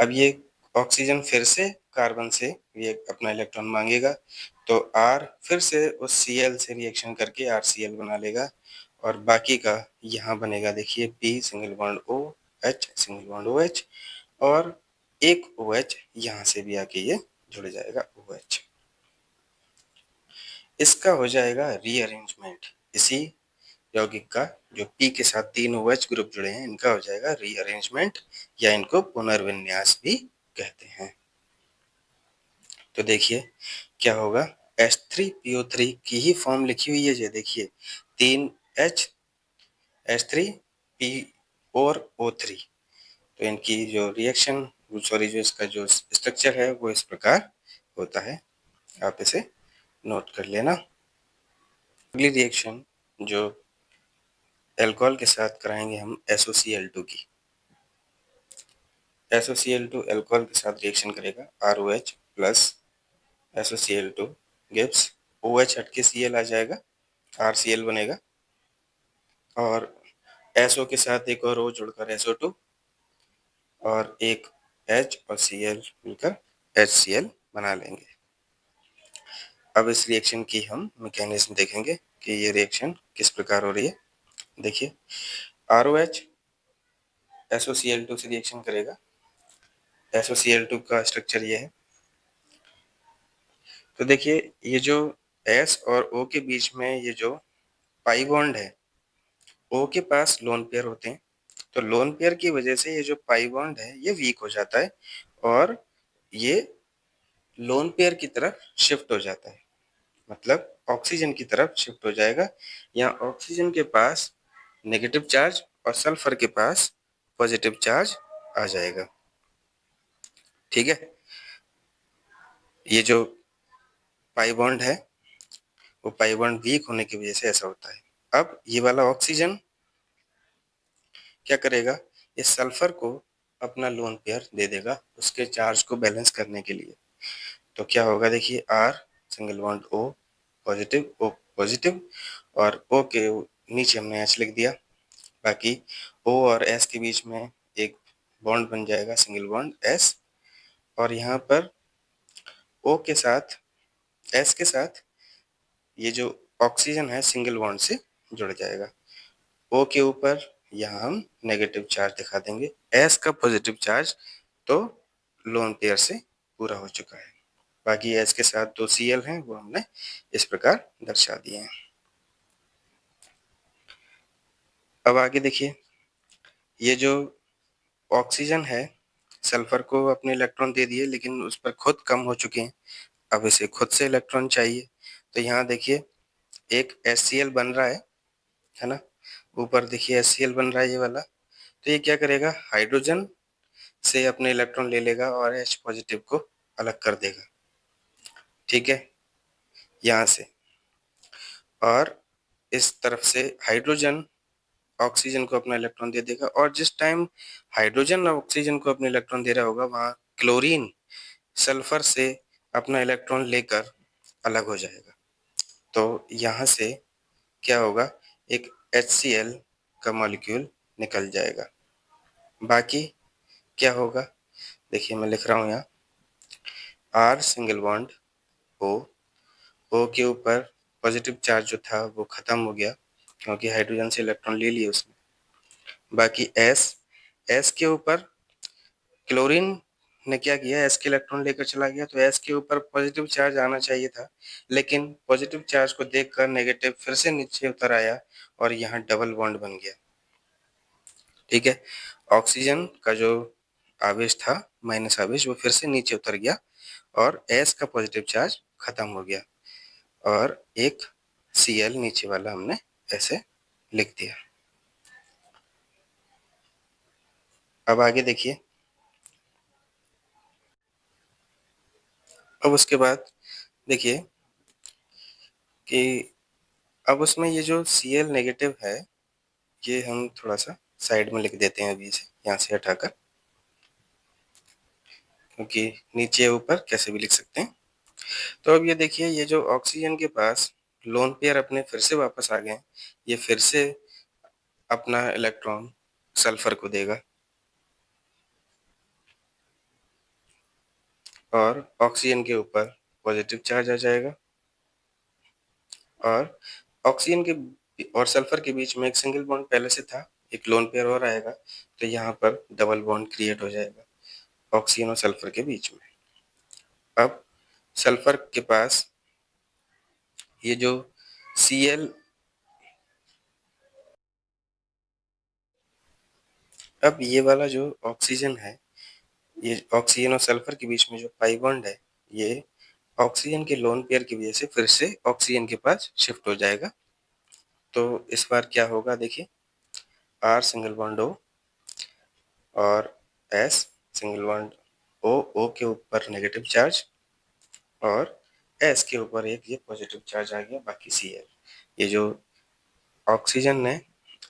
अब ये ऑक्सीजन फिर से कार्बन से ये अपना इलेक्ट्रॉन मांगेगा, तो R फिर से उस Cl से रिएक्शन करके RCl बना लेगा, और बाकी का यहाँ बनेगा देखिए P single bond O, H single bond OH, और एक OH यहाँ से भी आके ये जुड़ जाएगा OH। इसका हो जाएगा रीअरेंजमेंट। इसी यौगिक का जो P के साथ 3 OH ग्रुप जुड़े हैं, इनका हो जाएगा रीअरेंजमेंट, या इनको पुनर्विन्यास भी कहते हैं। तो देखिए क्या होगा, H3PO3 की ही फॉर्म लिखी हुई है, ये देखिए 3 H H3P और O3। तो इनकी जो रिएक्शन सॉरी जो इसका जो स्ट्रक्चर है वो इस प्रकार होता है, आप इसे नोट कर लेना। अगली रिएक्शन जो अल्कोहल के साथ कराएंगे हम SOCl2 की। SOCl2 अल्कोहल के साथ रिएक्शन करेगा, ROH plus SOCl2 gives OH हट के Cl आ जाएगा, RCl बनेगा, और SO के साथ एक और O जुड़कर SO2, और एक H और Cl मिलकर HCl बना लेंगे। अब इस रिएक्शन की हम मैकेनिज्म देखेंगे कि ये रिएक्शन किस प्रकार हो रही है। देखिए, ROH SOCl2 से रिएक्शन करेगा। SOCl2 का स्ट्रक्चर ये है। तो देखिए, ये जो S और O के बीच में ये जो पाई बॉन्ड है, O के पास लोन पेयर होते हैं, तो लोन पेयर की वजह से ये जो पाई बॉन्ड है ये वीक हो जाता है और ये लोन पेयर की तरफ शिफ्ट हो जाता है, मतलब ऑक्सीजन की तरफ शिफ्ट हो जाएगा। यहाँ ऑक्सीजन के पास नेगेटिव चार्ज और सल्फर के पास पॉजिटिव चार्ज आ जाएगा। ठीक है, ये जो पाई बॉन्ड है वो पाई बॉन्ड वीक होने की वजह से ऐसा होता है। अब ये वाला ऑक्सीजन क्या करेगा, इस सल्फर को अपना लोन पेयर दे देगा उसके चार्ज को बैलेंस करने के लिए। तो क्या होगा, देखिए, R single bond O positive और O के नीचे हमने H लिख दिया। बाकी O और S के बीच में एक बॉन्ड बन जाएगा सिंगल बॉन्ड S, और यहाँ पर O के साथ S के साथ ये जो ऑक्सीजन है सिंगल बॉन्ड से जुड़ जाएगा। O के ऊपर यहाँ हम नेगेटिव चार्ज दिखा देंगे, S का पॉजिटिव चार्ज तो लोन पेयर से पूरा हो चुका है। बाकी S के साथ 2 Cl हैं वो हमने इस प्रकार दर्शा दिए हैं। अब आगे देखिए, ये जो ऑक्सीजन है सल्फर को अपने इलेक्ट्रॉन दे दिए लेकिन उस पर खुद कम हो चुके हैं, अब इसे खुद से इलेक्ट्रॉन चाहिए। तो यहाँ देखिए एक HCl बन रहा है ना, ऊपर देखिए HCl बन रहा है ये वाला। तो ये क्या करेगा, हाइड्रोजन से अपने इलेक्ट्रॉन ले लेगा और H पॉजिटिव को अलग कर देगा। ठीक है, यहाँ से, और इस तरफ से हाइड्रोजन ऑक्सीजन को अपना इलेक्ट्रॉन दे देगा, और जिस टाइम हाइड्रोजन ऑक्सीजन को अपने इलेक्ट्रॉन दे रहा होगा वहाँ क्लोरीन सल्फर से अपना इलेक्ट्रॉन लेकर अलग हो जाएगा। तो यहाँ से क्या होगा, एक HCl का मॉलिक्यूल निकल जाएगा। बाकी क्या होगा, देखिए मैं लिख रहा हूँ यहाँ R सिंगल बॉन्ड O के ऊपर पॉजिटिव चार्ज जो था वो खत्म हो गया क्योंकि हाइड्रोजन से इलेक्ट्रॉन ले लिए उसने। बाकी S के ऊपर क्लोरीन ने क्या किया, S के इलेक्ट्रॉन लेकर चला गया, तो S के ऊपर पॉजिटिव चार्ज आना चाहिए था, लेकिन पॉजिटिव चार्ज को देखकर नेगेटिव फिर से नीचे उतर आया और यहाँ डबल बॉन्ड बन गया। ठीक है, ऑक्सीजन का जो आवेश था माइनस आवेश वो फिर से नीचे उतर गया और S का पॉजिटिव चार्ज खत्म हो गया और एक Cl नीचे वाला हमने ऐसे लिख दिया। अब आगे देखिए, अब उसके बाद देखिए कि अब उसमें ये जो Cl नेगेटिव है ये हम थोड़ा सा साइड में लिख देते हैं अभी से, यहाँ से हटाकर, क्योंकि नीचे ऊपर कैसे भी लिख सकते हैं। तो अब ये देखिए, ये जो ऑक्सीजन के पास लोन पेयर अपने फिर से वापस आ गए, ये फिर से अपना इलेक्ट्रॉन सल्फर को देगा और ऑक्सीजन के ऊपर पॉजिटिव चार्ज आ जाएगा और ऑक्सीजन के और सल्फर के बीच में एक सिंगल बॉन्ड पहले से था, एक लोन पेयर और आएगा, तो यहाँ पर डबल बॉन्ड क्रिएट हो जाएगा ऑक्सीजन और सल्फर के बीच में। अब सल्फर के पास ये जो Cl, अब ये वाला जो ऑक्सीजन है, ये ऑक्सीजन और सल्फर के बीच में जो पाई बॉन्ड है ये ऑक्सीजन के लोन पेयर की वजह से फिर से ऑक्सीजन के पास शिफ्ट हो जाएगा। तो इस बार क्या होगा, देखिए, R सिंगल बॉन्ड O और S सिंगल बॉन्ड O के ऊपर नेगेटिव चार्ज और S के ऊपर एक ये पॉजिटिव चार्ज आ गया। बाकी Cl, ये जो ऑक्सीजन ने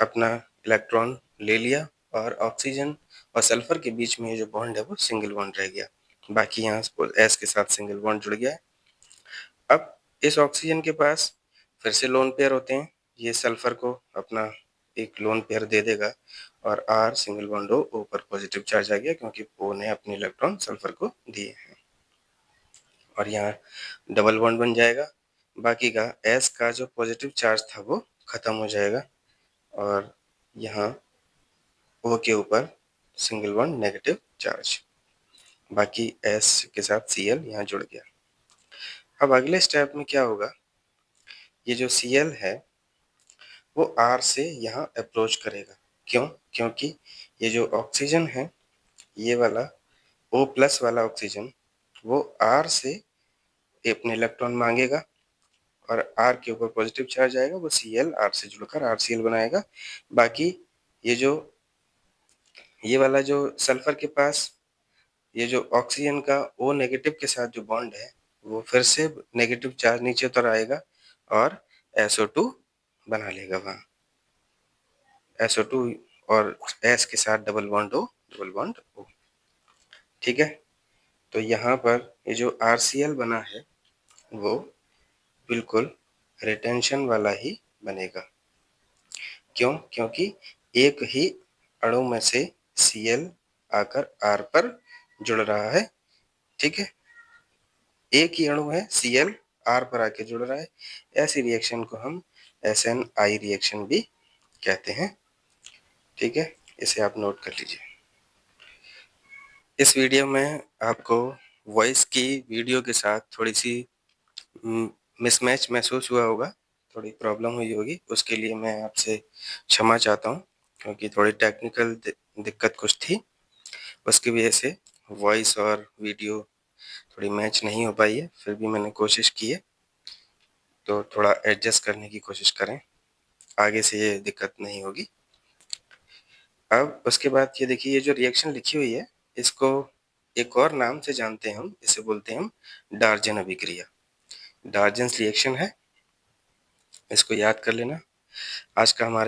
अपना इलेक्ट्रॉन ले लिया और ऑक्सीजन और सल्फर के बीच में ये जो बॉन्ड है वो सिंगल बॉन्ड रह गया, बाकी यहाँ S के साथ सिंगल बॉन्ड जुड़ गया है। अब इस ऑक्सीजन के पास फिर से लोन पेयर होते हैं, ये सल्फर को अपना एक लोन पेयर दे देगा और R सिंगल बॉन्ड O पर पॉजिटिव चार्ज आ गया क्योंकि O ने अपने इलेक्ट्रॉन सल्फर को दिए हैं और यहाँ डबल बॉन्ड बन जाएगा बाकी का S का जो पॉजिटिव चार्ज था वो खत्म हो जाएगा और यहाँ O के ऊपर सिंगल बॉन्ड नेगेटिव चार्ज, बाकी S के साथ Cl यहाँ जुड़ गया। अब अगले स्टेप में क्या होगा, ये जो Cl है वो R से यहाँ अप्रोच करेगा। क्यों? क्योंकि ये जो ऑक्सीजन है, ये वाला O प्लस वाला ऑक्सीजन वो R से अपने इलेक्ट्रॉन मांगेगा और R के ऊपर पॉजिटिव चार्ज आएगा, वो Cl R से जुड़कर RCl बनाएगा। बाकी ये वाला जो सल्फर के पास ये जो ऑक्सीजन का O नेगेटिव के साथ जो बॉन्ड है वो फिर से नेगेटिव चार्ज नीचे उतर आएगा और SO2 बना लेगा वहाँ। SO2 और S के साथ डबल बॉन्ड O। ठीक है, तो यहाँ पर ये जो RCl बना है वो बिल्कुल रिटेंशन वाला ही बनेगा। क्यों? क्योंकि एक ही अणु में से Cl आकर R पर जुड़ रहा है। ठीक है, एक ही अणु है, Cl R पर आके जुड़ रहा है। ऐसी रिएक्शन को हम SNI रिएक्शन भी कहते हैं। ठीक है, इसे आप नोट कर लीजिए। इस वीडियो में आपको वॉइस की वीडियो के साथ थोड़ी सी मिसमैच महसूस हुआ होगा, थोड़ी प्रॉब्लम हुई होगी, उसके लिए मैं आपसे क्षमा चाहता हूँ, क्योंकि थोड़ी टेक्निकल दिक्कत कुछ थी, उसकी वजह से वॉइस और वीडियो थोड़ी मैच नहीं हो पाई है। फिर भी मैंने कोशिश की है, तो थोड़ा एडजस्ट करने की कोशिश करें, आगे से ये दिक्कत नहीं होगी। अब उसके बाद ये देखिए, ये जो रिएक्शन लिखी हुई है इसको एक और नाम से जानते हैं हम, इसे बोलते हैं हम डार्जन अभिक्रिया। डार्जन्स रिएक्शन है, इसको याद कर लेना। आज का हमारा